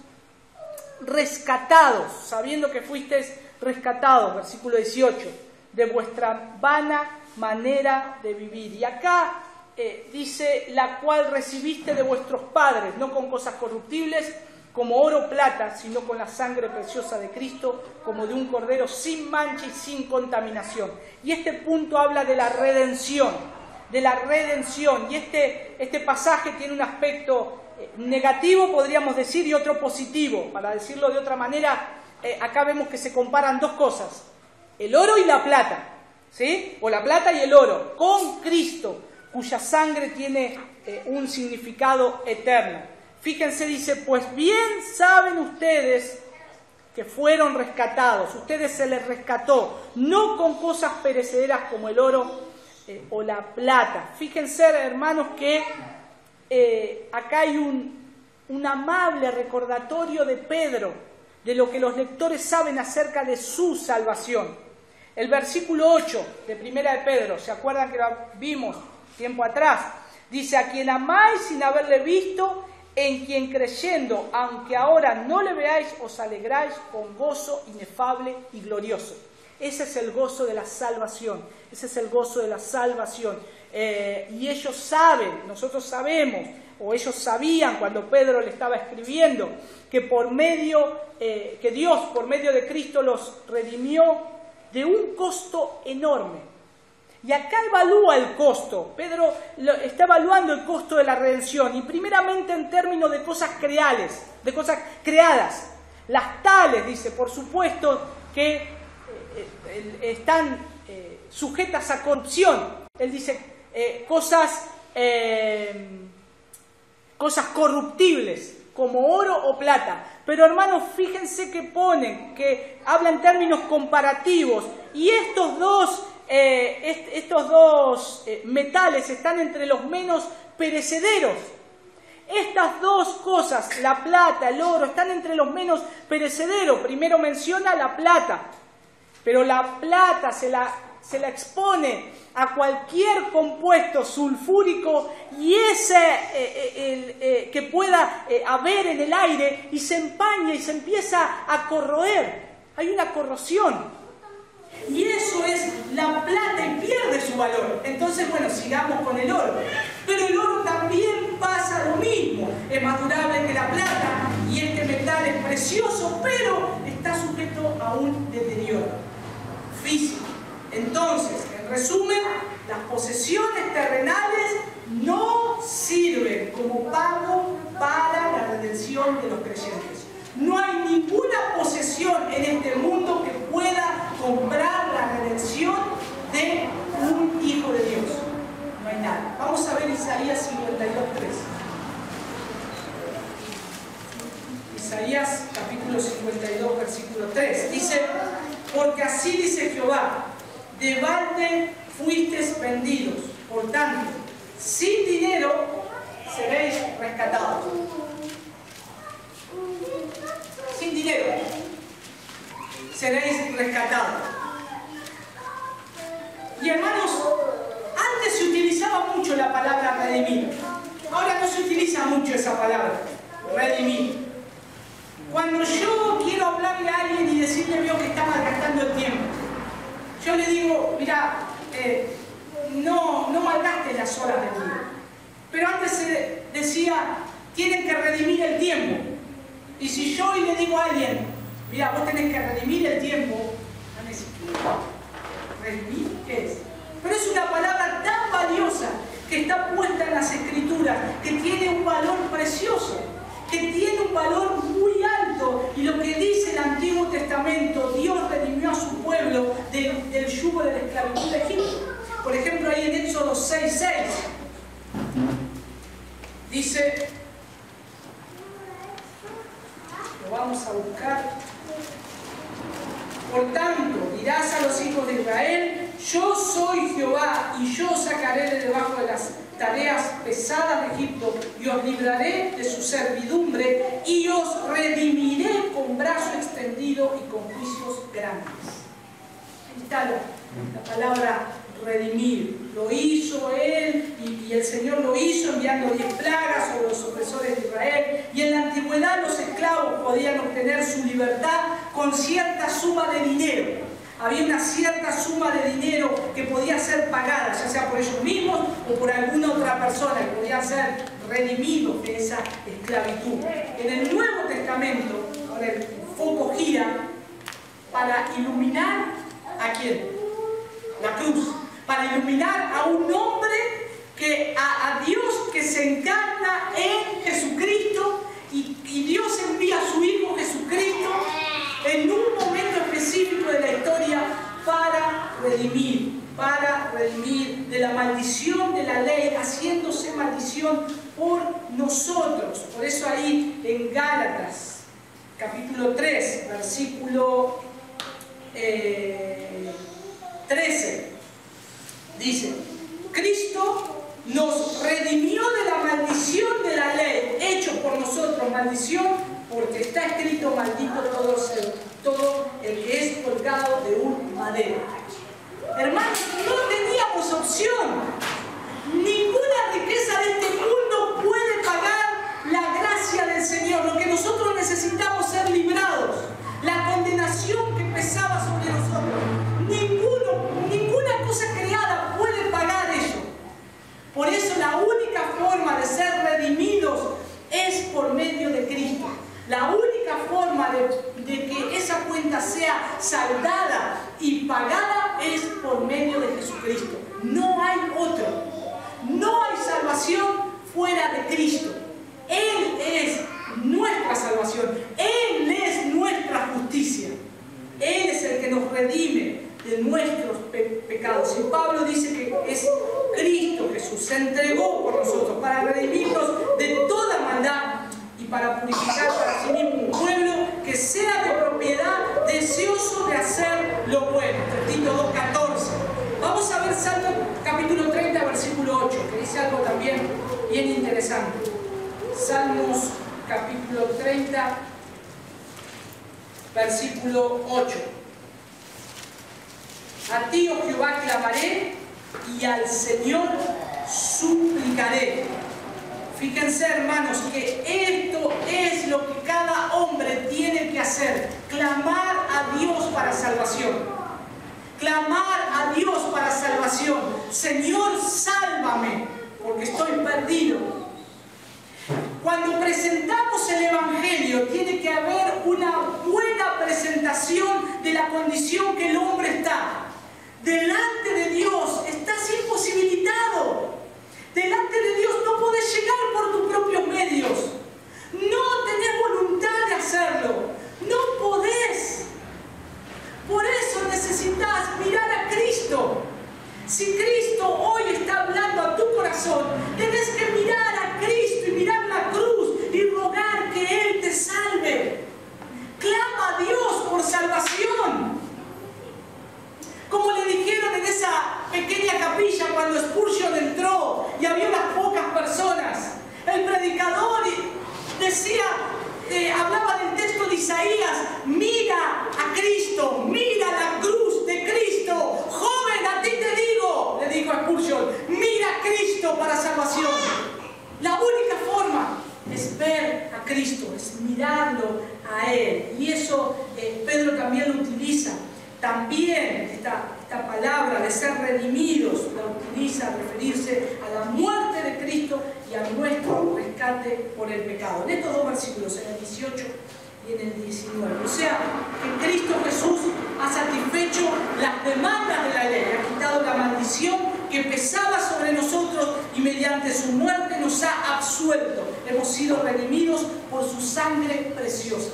rescatados, sabiendo que fuisteis rescatados, versículo 18, de vuestra vana manera de vivir. Y acá dice, la cual recibiste de vuestros padres, no con cosas corruptibles, como oro o plata, sino con la sangre preciosa de Cristo, como de un cordero sin mancha y sin contaminación. Y este punto habla de la redención, y este pasaje tiene un aspecto negativo, podríamos decir, y otro positivo. Para decirlo de otra manera, acá vemos que se comparan dos cosas, el oro y la plata, ¿sí? O la plata y el oro, con Cristo, cuya sangre tiene un significado eterno. Fíjense, dice, pues bien saben ustedes que fueron rescatados, ustedes se les rescató, no con cosas perecederas como el oro o la plata. Fíjense, hermanos, que acá hay un amable recordatorio de Pedro, de lo que los lectores saben acerca de su salvación. El versículo 8 de Primera de Pedro, ¿se acuerdan que lo vimos tiempo atrás? Dice, a quien amáis sin haberle visto, en quien creyendo, aunque ahora no le veáis, os alegráis con gozo inefable y glorioso. Ese es el gozo de la salvación, y ellos saben, nosotros sabemos, o ellos sabían cuando Pedro le estaba escribiendo, que que Dios por medio de Cristo los redimió de un costo enorme. Y acá evalúa el costo. Pedro está evaluando el costo de la redención, y primeramente en términos de cosas creadas. Las tales, dice, por supuesto, que están sujetas a corrupción. Él dice cosas corruptibles, como oro o plata. Pero hermanos, fíjense que habla en términos comparativos, y estos dos metales están entre los menos perecederos. Estas dos cosas, la plata, el oro, están entre los menos perecederos. Primero menciona la plata, pero la plata se la expone a cualquier compuesto sulfúrico y que pueda haber en el aire, y se empaña y se empieza a corroer. Hay una corrosión. Y eso es la plata, y pierde su valor. Entonces, bueno, sigamos con el oro. Pero el oro también pasa lo mismo. Es más durable que la plata, y este metal es precioso, pero está sujeto a un deterioro físico. Entonces, en resumen, las posesiones terrenales no sirven como pago para la redención de los creyentes. No hay ninguna posesión en este mundo que pueda comprar la redención de un hijo de Dios. No hay nada. Vamos a ver Isaías 52:3. Isaías capítulo 52, versículo 3. Dice, porque así dice Jehová, de balde fuisteis vendidos, por tanto, sin dinero seréis rescatados. Sin dinero seréis rescatados. Y hermanos, antes se utilizaba mucho la palabra redimir. Ahora no se utiliza mucho esa palabra, redimir. Cuando yo quiero hablarle a alguien y decirle, veo que está malgastando el tiempo, yo le digo, mira, no malgastes las horas del día. Pero antes se decía, tienen que redimir el tiempo. Y si yo hoy le digo a alguien, mira, vos tenés que redimir el tiempo, van a decir, ¿qué? ¿Redimir? ¿Qué es? Pero es una palabra tan valiosa que está puesta en las Escrituras, que tiene un valor precioso, que tiene un valor muy alto. Y lo que dice el Antiguo Testamento, Dios redimió a su pueblo del yugo Éxodo 6:6. Dice, lo vamos a buscar. Por tanto, dirás a los hijos de Israel: yo soy Jehová, y yo os sacaré de debajo de las tareas pesadas de Egipto, y os libraré de su servidumbre, y os redimiré con brazo extendido y con juicios grandes. Ahí está la palabra redimir. Lo hizo Él, y el Señor lo hizo enviando 10 plagas sobre los opresores de Israel. Y en la antigüedad los esclavos podían obtener su libertad con cierta suma de dinero. Había una cierta suma de dinero que podía ser pagada, ya sea por ellos mismos o por alguna otra persona, que podían ser redimidos de esa esclavitud. En el Nuevo Testamento, ahora el foco gira para iluminar ¿a quién? La cruz. Para iluminar a un hombre a Dios que se encarna en Jesucristo, y Dios envía a su Hijo Jesucristo en un momento específico de la historia para redimir de la maldición de la ley, haciéndose maldición por nosotros. Por eso ahí en Gálatas, capítulo 3, versículo 13, dice: Cristo nos redimió de la maldición de la ley, hecho por nosotros maldición, porque está escrito: maldito todo el que es colgado de un madero. Hermanos, no teníamos opción. Ninguna riqueza de este mundo puede pagar la gracia del Señor. Lo que nosotros necesitamos es ser librados. La condenación que pesaba sobre nosotros. Ninguna cosa creada puede pagar eso. Por eso la única forma de ser redimidos es por medio de Cristo. La única forma de que esa cuenta sea saldada y pagada es por medio de Jesucristo. No hay otro. No hay salvación fuera de Cristo. Él es nuestra salvación. Él es nuestra justicia. Él es el que nos redime de nuestros pecados. Y Pablo dice que es Cristo Jesús. Se entregó por nosotros para redimirnos de toda maldad y para purificar para sí mismo un pueblo que sea de propiedad, deseoso de hacer lo bueno. Tito 2:14. Vamos a ver Salmo capítulo 30, versículo 8, que dice algo también bien interesante. Salmos capítulo 30, versículo 8. A ti, oh Jehová, clamaré, y al Señor suplicaré. Fíjense, hermanos, que esto es lo que cada hombre tiene que hacer: clamar a Dios para salvación. Clamar a Dios para salvación. Señor, sálvame, porque estoy perdido. Cuando presentamos el Evangelio, tiene que haber una buena presentación de la condición que el hombre está. Delante de Dios estás imposibilitado. Delante de Dios no podés llegar por tus propios medios. No tenés voluntad de hacerlo. No podés. Por eso necesitas mirar a Cristo. Si Cristo hoy está hablando a tu corazón, tenés que mirar a Cristo y mirar la cruz y rogar que Él te salve. Clama a Dios por salvación. Como le dijeron en esa pequeña capilla cuando Spurgeon entró y había unas pocas personas, el predicador decía, hablaba del texto de Isaías: mira a Cristo, mira la cruz de Cristo. Joven, a ti te digo, le dijo a Spurgeon, mira a Cristo para salvación. La única forma es ver a Cristo, es mirarlo a Él. Y eso Pedro también lo utiliza. También esta palabra de ser redimidos la utiliza a referirse a la muerte de Cristo y a nuestro rescate por el pecado. En estos dos versículos, en el 18 y en el 19. O sea, que Cristo Jesús ha satisfecho las demandas de la ley, ha quitado la maldición que pesaba sobre nosotros y mediante su muerte nos ha absuelto. Hemos sido redimidos por su sangre preciosa.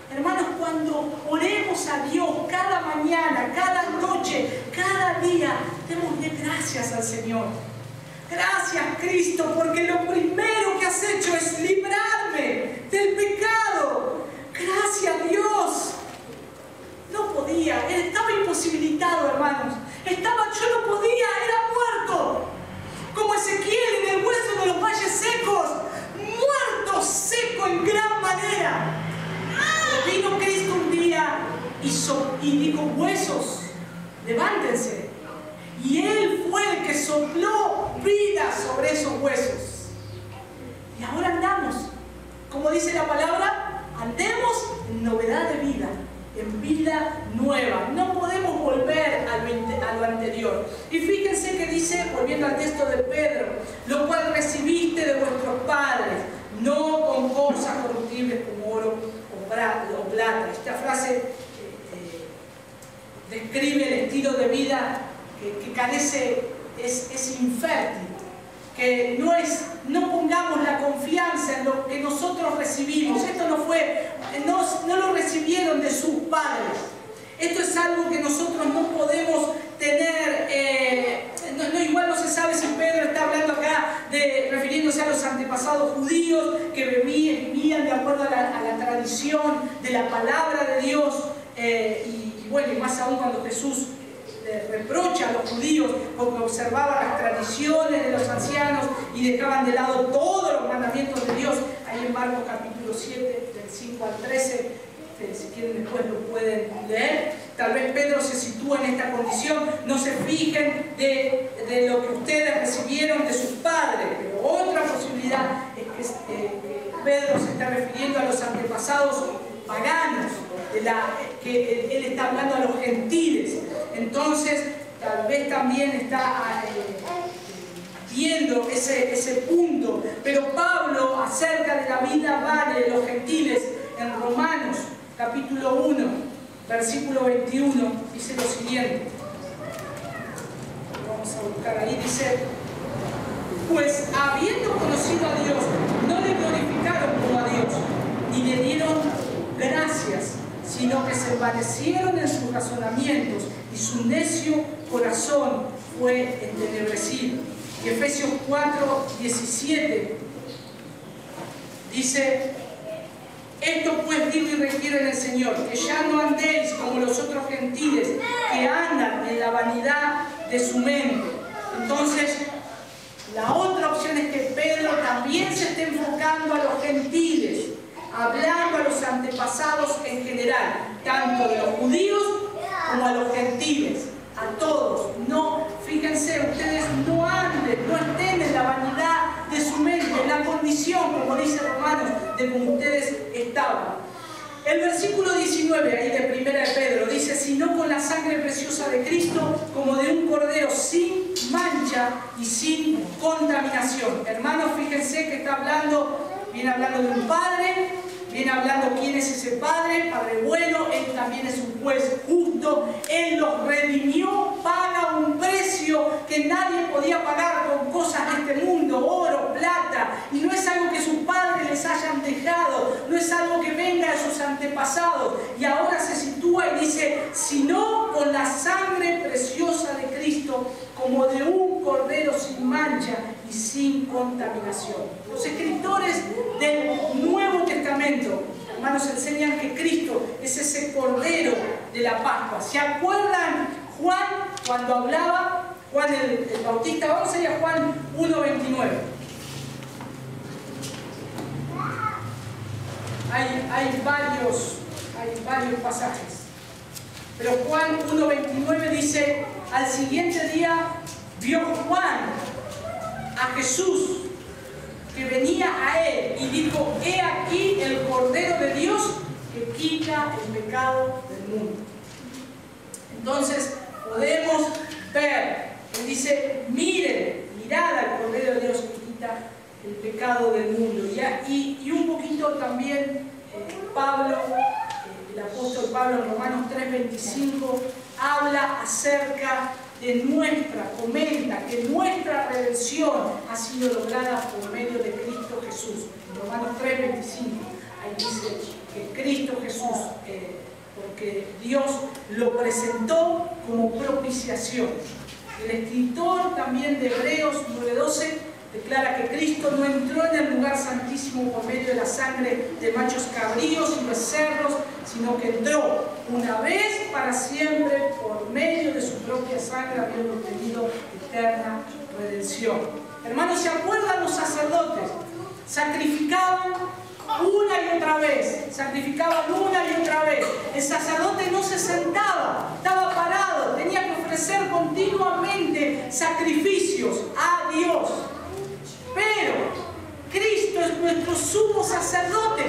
Hermanos, cuando oremos a Dios cada mañana, cada noche, cada día, démosle gracias al Señor. Gracias, Cristo, porque lo primero que has hecho es librarme del pecado. Gracias, Dios. No podía, estaba imposibilitado, hermanos. Yo no podía, era muerto. Como Ezequiel en el hueso de los valles secos. Muerto, seco en gran manera. Pero vino Cristo un día y dijo: huesos, levántense. Y Él fue el que sopló vida sobre esos huesos. Y ahora andamos, como dice la palabra, andemos en novedad de vida, en vida nueva. No podemos volver a lo anterior. Y fíjense que dice, volviendo al texto de Pedro, lo cual recibiste de vuestros padres, no con cosas corruptibles como oro o plata. Esta frase describe el estilo de vida que carece, es infértil, que no pongamos la confianza en lo que nosotros recibimos. Esto no lo recibieron de sus padres. Esto es algo que nosotros no podemos tener. Igual no se sabe si Pedro está hablando acá refiriéndose a los antepasados judíos que vivían de acuerdo a la tradición de la palabra de Dios, y bueno, y más aún cuando Jesús reprocha a los judíos porque observaban las tradiciones de los ancianos y dejaban de lado todos los mandamientos de Dios. Ahí en Marcos capítulo 7, del 5 al 13, si quieren después lo pueden leer. Tal vez Pedro se sitúa en esta condición. No se fijen de lo que ustedes recibieron de sus padres, pero otra posibilidad es que Pedro se está refiriendo a los antepasados paganos, que él está hablando a los gentiles. Entonces tal vez también está viendo ese punto. Pero Pablo, acerca de la vida vana de los gentiles, en Romanos capítulo 1, versículo 21, dice lo siguiente. Vamos a buscar ahí, dice: pues habiendo conocido a Dios, no le glorificaron como a Dios, ni le dieron gracias, sino que se envanecieron en sus razonamientos, y su necio corazón fue entenebrecido. Y Efesios 4, 17 dice: esto pues digo y requiero en el Señor, que ya no andéis como los otros gentiles, que andan en la vanidad de su mente. Entonces, la otra opción es que Pedro también se esté enfocando a los gentiles, hablando a los antepasados en general, tanto de los judíos como a los gentiles, a todos. No, fíjense, ustedes no anden, no estén en la vanidad de su mente, en la condición, como dice Romanos, de como ustedes estaban. El versículo 19, ahí de primera de Pedro, dice: sino con la sangre preciosa de Cristo, como de un cordero sin mancha y sin contaminación. Hermanos, fíjense que viene hablando de un padre, viene hablando quién es ese padre bueno. Él también es un juez justo. Él los redimió, paga un precio que nadie podía pagar con cosas de este mundo, oro, plata, y no es algo que sus padres les hayan dejado, no es algo que venga de sus antepasados. Y ahora se sitúa y dice: sino con la sangre preciosa de Cristo, como de un cordero sin mancha y sin contaminación. Los escritores del Nuevo Testamento, hermanos, enseñan que Cristo es ese cordero de la Pascua. ¿Se acuerdan Juan cuando hablaba? Juan el Bautista. Vamos a ir a Juan 1:29. Hay varios pasajes. Pero Juan 1:29 dice: al siguiente día vio Juan a Jesús que venía a él y dijo: he aquí el Cordero de Dios que quita el pecado del mundo. Entonces podemos ver, él dice: mirad al Cordero de Dios que quita el pecado del mundo. Y un poquito también Pablo, el apóstol Pablo, en Romanos 3:25 habla acerca de comenta que nuestra redención ha sido lograda por medio de Cristo Jesús. En Romanos 3:25 ahí dice que Cristo Jesús, porque Dios lo presentó como propiciación. El escritor también de Hebreos 9:12 declara que Cristo no entró en el lugar santísimo por medio de la sangre de machos cabríos y becerros, sino que entró una vez para siempre por medio de su propia sangre, habiendo obtenido eterna redención. Hermanos, ¿se acuerdan los sacerdotes? Sacrificaban una y otra vez, sacrificaban una y otra vez. El sacerdote no se sentaba, estaba parado, tenía que ofrecer continuamente sacrificios a Dios. Pero Cristo es nuestro sumo sacerdote.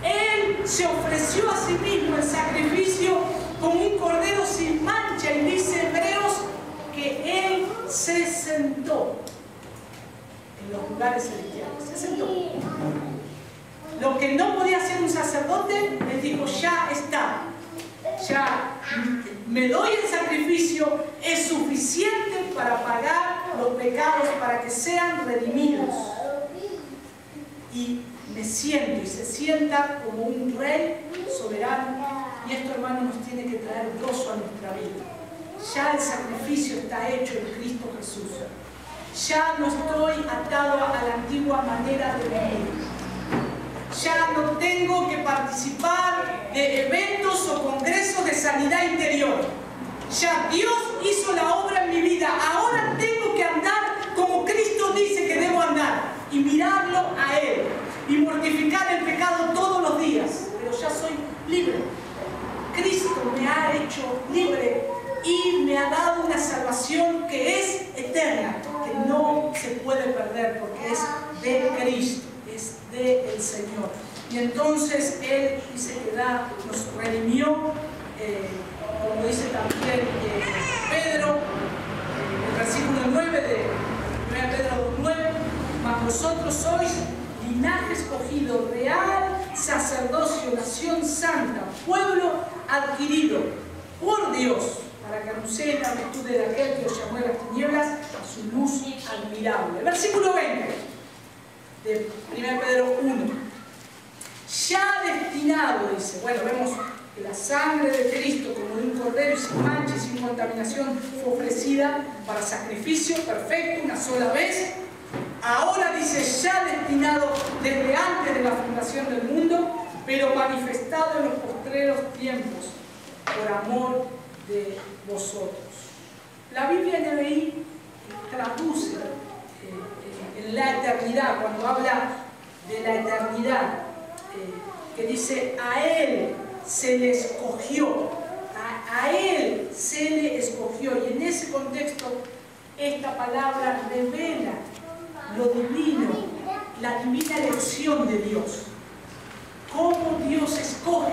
Él se ofreció a sí mismo en sacrificio como un cordero sin mancha, y dice Hebreos que Él se sentó en los lugares celestiales. Se sentó. Lo que no podía hacer un sacerdote, Él dijo, ya está. Ya me doy el sacrificio, es suficiente para pagar los pecados, para que sean redimidos. Y me siento, y se sienta como un rey soberano. Y esto, hermano, nos tiene que traer gozo a nuestra vida. Ya el sacrificio está hecho en Cristo Jesús. Ya no estoy atado a la antigua manera de vivir. Ya no tengo que participar de eventos o congresos de sanidad interior. Ya Dios hizo la obra en mi vida. Ahora tengo que andar como Cristo dice que debo andar, y mirarlo a Él, y mortificar el pecado todos los días. Pero ya soy libre. Cristo me ha hecho libre y me ha dado una salvación que es eterna, que no se puede perder, porque es de Cristo, es del Señor. Y entonces Él dice que nos redimió, como dice también Pedro, el versículo 9 de 1 Pedro 2:9, mas vosotros sois linaje escogido, real sacerdocio, nación santa, pueblo adquirido por Dios, para que anunciéis la virtud de aquel que os llamó de las tinieblas a su luz admirable. Versículo 20 de 1 Pedro 1. Ya destinado, dice, bueno, vemos que la sangre de Cristo, como de un cordero y sin mancha y sin contaminación, fue ofrecida para sacrificio perfecto una sola vez. Ahora dice, ya destinado desde antes de la fundación del mundo, pero manifestado en los postreros tiempos, por amor de vosotros. La Biblia NBI traduce en la eternidad, cuando habla de la eternidad, que dice, a Él se le escogió, a Él se le escogió, y en ese contexto esta palabra revela lo divino, la divina elección de Dios, cómo Dios escoge,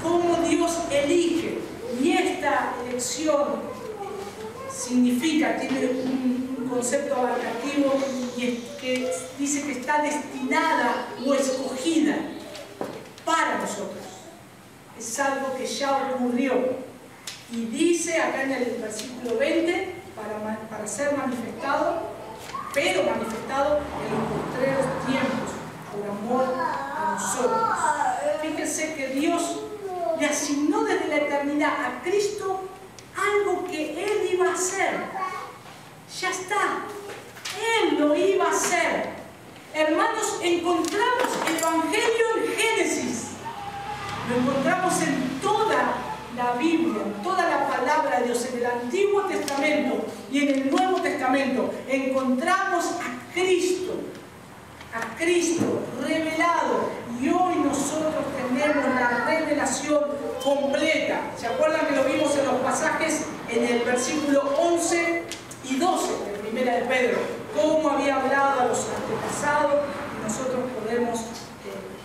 cómo Dios elige. Y esta elección significa, tiene un concepto abarcativo, y es que dice que está destinada o escogida para nosotros. Es algo que ya ocurrió. Y dice acá en el versículo 20, para ser manifestado, pero manifestado en los postreros tiempos, por amor a nosotros. Fíjense que Dios le asignó desde la eternidad a Cristo algo que Él iba a hacer. Ya está. Él lo iba a hacer. Hermanos, encontramos el Evangelio en Génesis. Lo encontramos en toda la Biblia, en toda la palabra de Dios, en el Antiguo Testamento y en el Nuevo Testamento. Encontramos a Cristo revelado, y hoy nosotros tenemos la revelación completa. ¿Se acuerdan que lo vimos en los pasajes en el versículo 11 y 12 de 1 de Pedro? Cómo había hablado a los antepasados, y nosotros podemos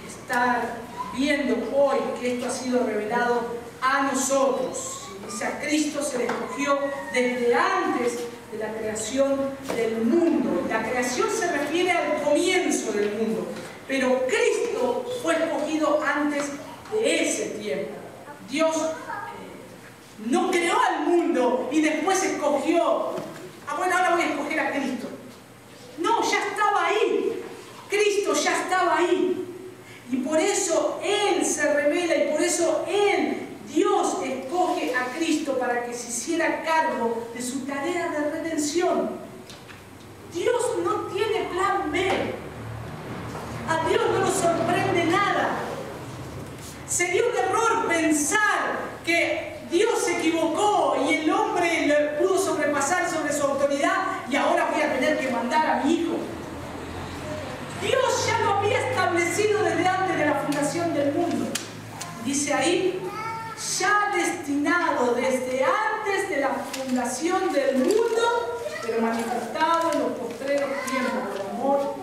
estar viendo hoy que esto ha sido revelado a nosotros. Dice, a Cristo se le escogió desde antes de la creación del mundo. La creación se refiere al comienzo del mundo, pero Cristo fue escogido antes de ese tiempo. Dios no creó al mundo y después escogió, bueno, ahora voy a escoger a Cristo. No, ya estaba ahí. Cristo ya estaba ahí. Y por eso Él se revela, y por eso Dios escoge a Cristo para que se hiciera cargo de su tarea atención, Dios no tiene plan B. A Dios no nos sorprende nada. Sería un error pensar que Dios se equivocó y el hombre le pudo sobrepasar sobre su autoridad y ahora voy a tener que mandar a mi hijo. Dios ya lo había establecido desde antes de la fundación del mundo. Dice ahí, ya destinado desde antes de la fundación del mundo, pero manifestado en los postreros tiempos por amor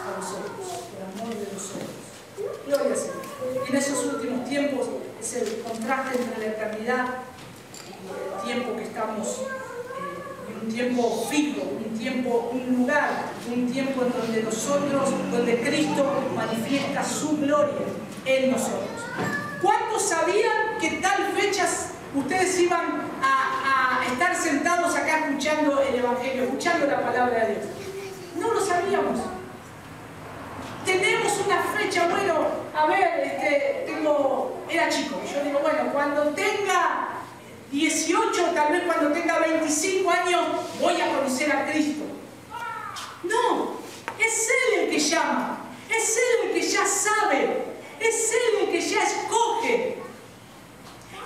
a nosotros, por amor de nosotros. Gloria al Señor. Y en esos últimos tiempos es el contraste entre la eternidad y el tiempo que estamos un tiempo fijo, un tiempo, un lugar, un tiempo en donde nosotros, donde Cristo manifiesta su gloria en nosotros. ¿Cuántos sabían que tal fechas ustedes iban a estar sentados acá escuchando el Evangelio, escuchando la palabra de Dios? No lo sabíamos. Tenemos una fecha, bueno, a ver, era chico, yo digo, bueno, cuando tenga 18, tal vez cuando tenga 25 años, voy a conocer a Cristo. No, es Él el que llama, es Él el que ya sabe, es Él el que ya escoge.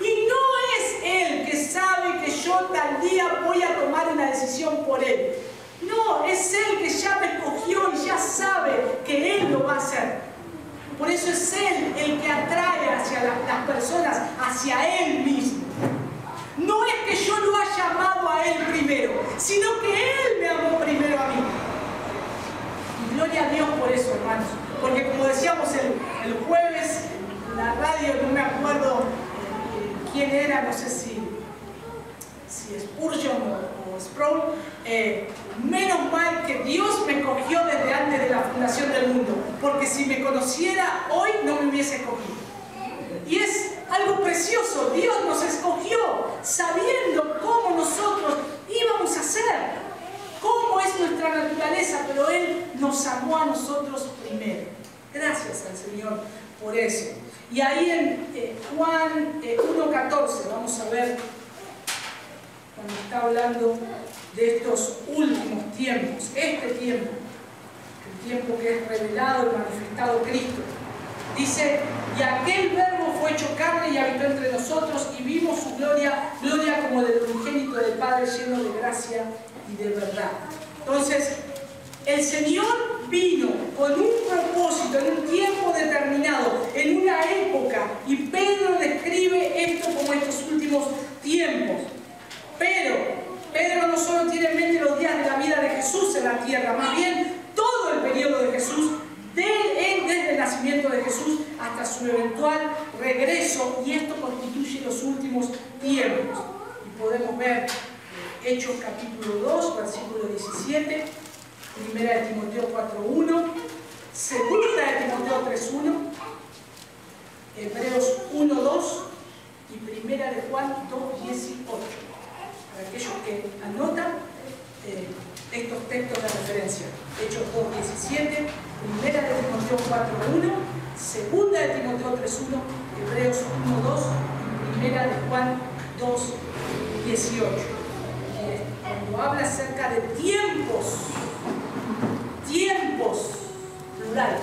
Y no es Él que sabe que yo tal día voy a tomar una decisión por Él. No, es Él que ya me escogió y ya sabe que Él lo va a hacer. Por eso es Él el que atrae hacia las personas, hacia Él mismo. No es que yo lo haya amado a Él primero, sino que Él me amó primero a mí. Y gloria a Dios por eso, hermanos. Porque como decíamos el jueves, en la radio, no me acuerdo quién era, no sé si Spurgeon o Sproul, menos mal que Dios me escogió desde antes de la fundación del mundo, porque si me conociera hoy no me hubiese escogido. Y es algo precioso, Dios nos escogió sabiendo cómo nosotros íbamos a ser, cómo es nuestra naturaleza, pero Él nos amó a nosotros primero. Gracias al Señor por eso. Y ahí en Juan 1:14 vamos a ver, cuando está hablando de estos últimos tiempos, este tiempo, el tiempo que es revelado y manifestado Cristo. Dice, y aquel verbo fue hecho carne y habitó entre nosotros y vimos su gloria, gloria como del unigénito del Padre, lleno de gracia y de verdad. Entonces, el Señor vino con un propósito, en un tiempo determinado, en una época, y Pedro describe esto como estos últimos tiempos. Pero Pedro no solo tiene en mente los días de la vida de Jesús en la tierra, más bien todo el periodo de Jesús, desde el nacimiento de Jesús hasta su eventual regreso, y esto constituye los últimos tiempos. Y podemos ver Hechos capítulo 2, versículo 17, Primera de Timoteo 4:1, Segunda de Timoteo 3:1, Hebreos 1:2 y Primera de Juan 2:18. Para aquellos que anotan estos textos de referencia. Hechos 2:17, Primera de Timoteo 4:1, Segunda de Timoteo 3:1, Hebreos 1:2 y Primera de Juan 2:18. Cuando habla acerca de tiempos, plural,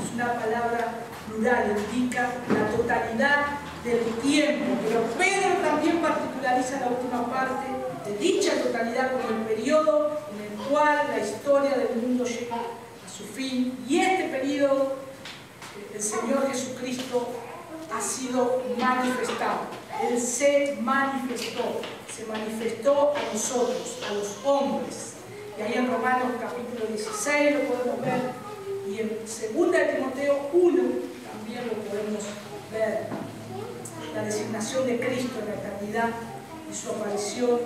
es una palabra plural, indica la totalidad del tiempo, pero Pedro también particulariza la última parte de dicha totalidad como el periodo en el cual la historia del mundo llega a su fin, y este periodo el Señor Jesucristo ha sido manifestado. Él se manifestó a nosotros, a los hombres, y ahí en Romanos capítulo 16 lo podemos ver, y en 2 de Timoteo 1 también lo podemos ver. La designación de Cristo en la eternidad y su aparición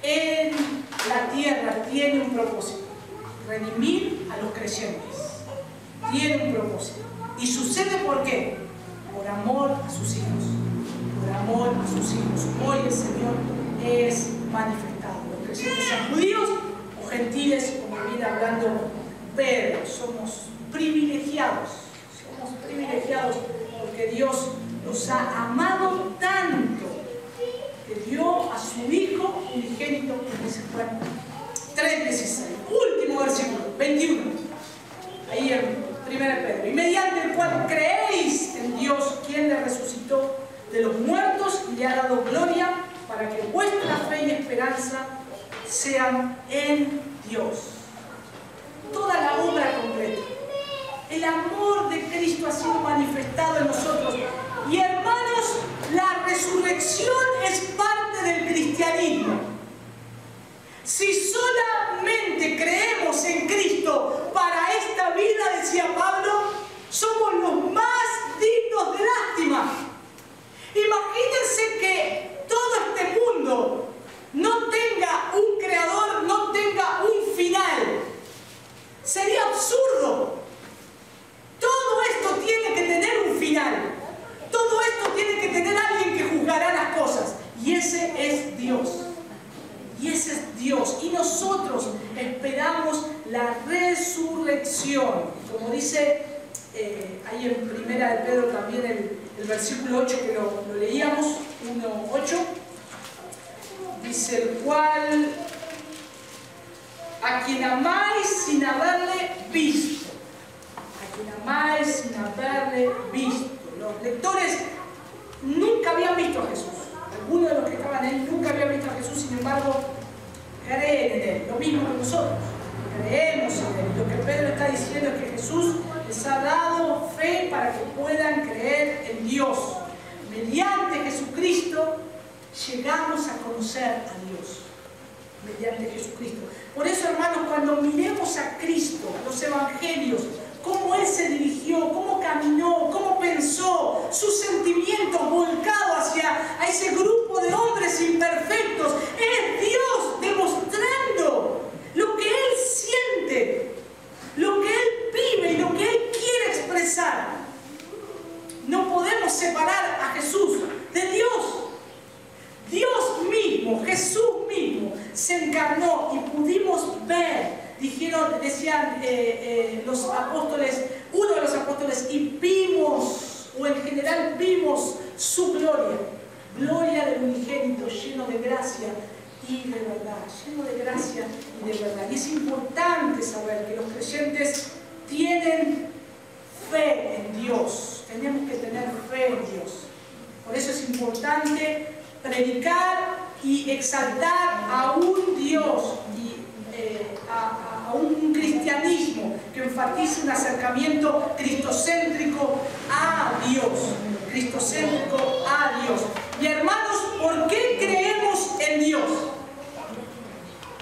en la tierra tiene un propósito: redimir a los creyentes. Tiene un propósito. ¿Y sucede por qué? Por amor a sus hijos. Por amor a sus hijos. Hoy el Señor es manifestado. Los creyentes sean judíos o gentiles, como viene hablando Pedro. Somos privilegiados. Somos privilegiados porque Dios nos ha amado tanto que dio a su Hijo unigénito, que dice, bueno, 21, ahí en 1 Pedro, y mediante el cual creéis en Dios, quien le resucitó de los muertos y le ha dado gloria, para que vuestra fe y esperanza sean en Dios. Toda la obra completa. El amor de Cristo ha sido manifestado en nosotros. Y hermanos, la resurrección es parte del cristianismo. Si solamente creemos en Cristo para esta vida, decía Pablo, somos los más dignos de lástima. Imagínense que todo este mundo no tenga un creador, no tenga un final. Sería absurdo. Todo esto tiene que tener un final. Todo esto tiene que tener alguien que juzgará las cosas. Y ese es Dios. Y ese es Dios. Y nosotros esperamos la resurrección. Como dice ahí en 1 de Pedro también el versículo 8 que lo leíamos, 1:8. Dice: el cual a quien amáis sin haberle visto. A quien amáis sin haberle visto. Los lectores nunca habían visto a Jesús. Algunos de los que estaban ahí nunca habían visto a Jesús, sin embargo, creen en Él. Lo mismo que nosotros. Creemos en Él. Lo que Pedro está diciendo es que Jesús les ha dado fe para que puedan creer en Dios. Mediante Jesucristo llegamos a conocer a Dios. Mediante Jesucristo. Por eso, hermanos, cuando miremos a Cristo, a los evangelios, cómo Él se dirigió, cómo caminó, cómo pensó, sus sentimientos volcados hacia a ese grupo de hombres imperfectos, es Dios demostrando lo que Él siente, lo que Él vive y lo que Él quiere expresar. No podemos separar a Jesús de Dios. Dios mismo, Jesús mismo, se encarnó y pudimos ver. Decían los apóstoles, uno de los apóstoles, y vimos, o en general vimos su gloria, gloria del unigénito, lleno de gracia y de verdad, lleno de gracia y de verdad. Y es importante saber que los creyentes tienen fe en Dios, tenemos que tener fe en Dios. Por eso es importante predicar y exaltar a un Dios y a un cristianismo que enfatice un acercamiento cristocéntrico a Dios. Cristocéntrico a Dios. Y hermanos, ¿por qué creemos en Dios?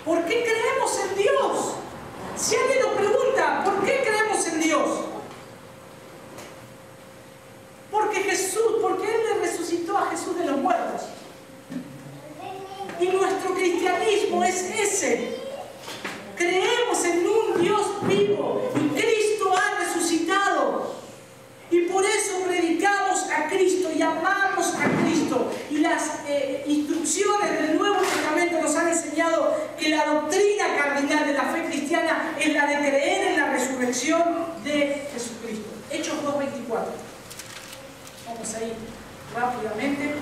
¿Por qué creemos en Dios? Si alguien nos pregunta, ¿por qué creemos en Dios? Porque Él le resucitó a Jesús de los muertos. Y nuestro cristianismo es ese. Creemos en un Dios vivo y Cristo ha resucitado. Y por eso predicamos a Cristo y amamos a Cristo. Y las instrucciones del Nuevo Testamento nos han enseñado que la doctrina cardinal de la fe cristiana es la de creer en la resurrección de Jesucristo. Hechos 2:24. Vamos a ir rápidamente.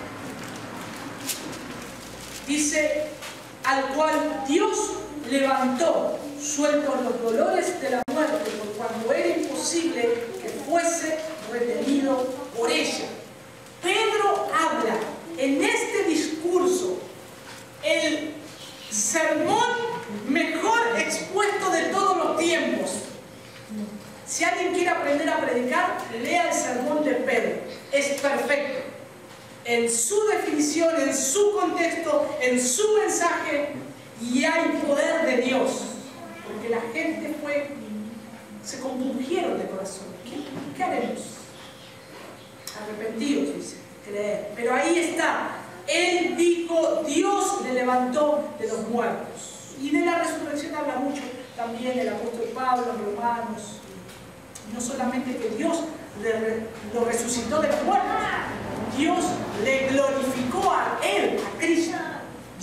Dice: al cual Dios levantó, sueltos los dolores de la muerte, por cuanto era imposible que fuese retenido por ella. Pedro habla en este discurso, el sermón mejor expuesto de todos los tiempos. Si alguien quiere aprender a predicar, lea el sermón de Pedro. Es perfecto. En su definición, en su contexto, en su mensaje, y hay poder de Dios. Porque la gente se compungieron de corazón. ¿Qué haremos? Arrepentidos, dice, creer. Pero ahí está. Él dijo, Dios le levantó de los muertos. Y de la resurrección habla mucho también el apóstol Pablo en Romanos. No solamente que Dios lo resucitó de los muertos, Dios le glorificó a Él, a Cristo.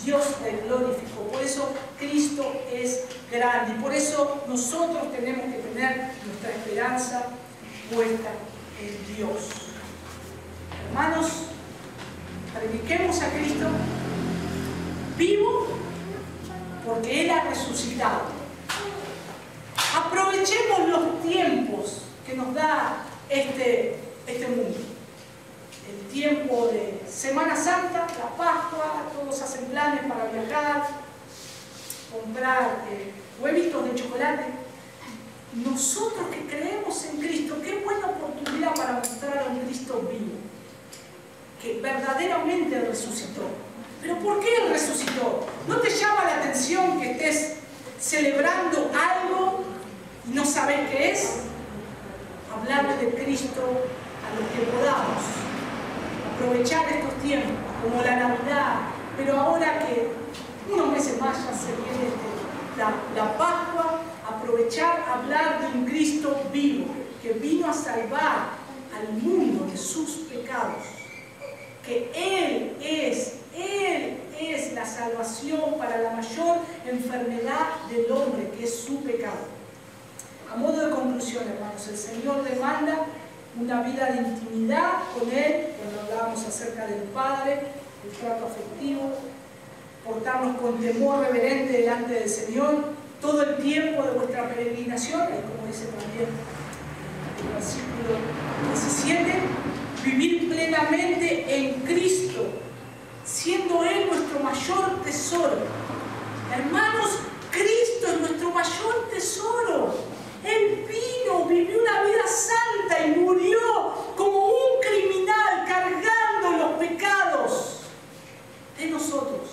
Dios le glorificó. Por eso Cristo es grande. Y por eso nosotros tenemos que tener nuestra esperanza puesta en Dios. Hermanos, prediquemos a Cristo vivo porque Él ha resucitado. Aprovechemos que nos da este mundo. El tiempo de Semana Santa, la Pascua, todos hacen planes para viajar, comprar huevitos de chocolate. Nosotros que creemos en Cristo, qué buena oportunidad para mostrar a un Cristo vivo, que verdaderamente resucitó. ¿Pero por qué Él resucitó? ¿No te llama la atención que estés celebrando algo y no sabes qué es? Hablarle de Cristo a los que podamos. Aprovechar estos tiempos, como la Navidad, pero ahora que unos meses más ya se viene la Pascua, aprovechar, hablar de un Cristo vivo, que vino a salvar al mundo de sus pecados, que Él es la salvación para la mayor enfermedad del hombre, que es su pecado. A modo de conclusión, hermanos, el Señor demanda una vida de intimidad con Él, cuando hablábamos acerca del Padre, el trato afectivo, portarnos con temor reverente delante del Señor, todo el tiempo de vuestra peregrinación, como dice también el versículo 17, vivir plenamente en Cristo, siendo Él nuestro mayor tesoro. Hermanos, Cristo es nuestro mayor tesoro. Él vino, vivió una vida santa y murió como un criminal cargando los pecados de nosotros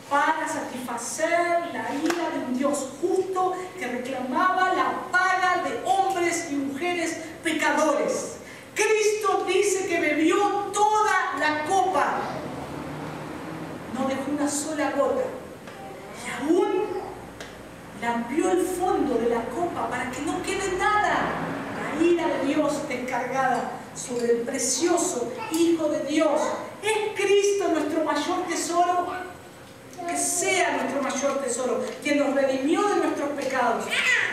para satisfacer la ira de un Dios justo que reclamaba la paga de hombres y mujeres pecadores. Cristo dice que bebió toda la copa, no dejó una sola gota, y aún lampió el fondo de la copa para que no quede nada. La ira de Dios descargada sobre el precioso Hijo de Dios. ¿Es Cristo nuestro mayor tesoro? Que sea nuestro mayor tesoro, quien nos redimió de nuestros pecados,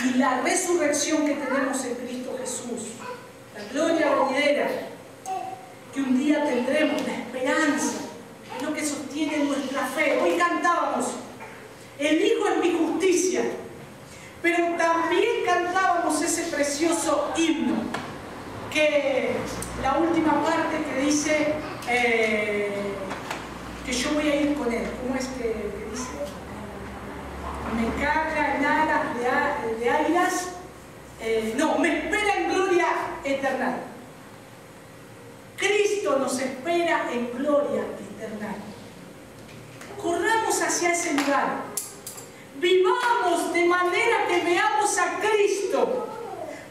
y la resurrección que tenemos en Cristo Jesús, la gloria venidera que un día tendremos, la esperanza, es lo que sostiene nuestra fe. Hoy cantábamos, el Hijo es mi justicia, pero también cantábamos ese precioso himno, que la última parte que dice que yo voy a ir con Él. ¿Cómo es que dice? Me carga en alas de águilas, no, me espera en gloria eterna. Cristo nos espera en gloria eterna. Corramos hacia ese lugar. Vivamos de manera que veamos a Cristo.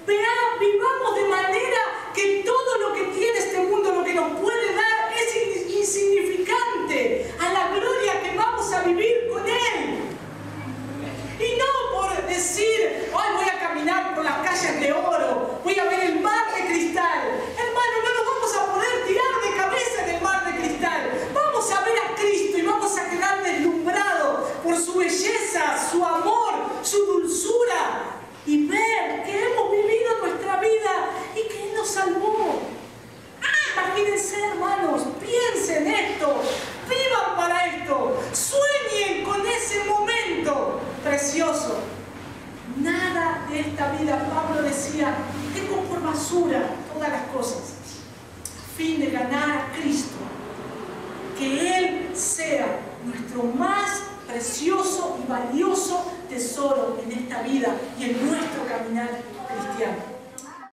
Vivamos de manera que todo lo que tiene este mundo, lo que nos puede dar, es insignificante a la gloria que vamos a vivir con Él. Y no por decir, hoy voy a caminar por las calles de oro, voy a ver el mar de cristal. Hermano, no nos vamos a poder tirar de cabeza en el mar de cristal. Vamos a ver a Cristo y vamos a quedar deslumbrados por su belleza, su amor, su dulzura, y ver que hemos vivido nuestra vida y que Él nos salvó. Imagínense, hermanos, piensen esto, vivan para esto, sueñen con ese momento precioso. Nada de esta vida, Pablo decía, tengo por basura todas las cosas, a fin de ganar a Cristo, que Él sea nuestro más precioso y valioso tesoro en esta vida y en nuestro caminar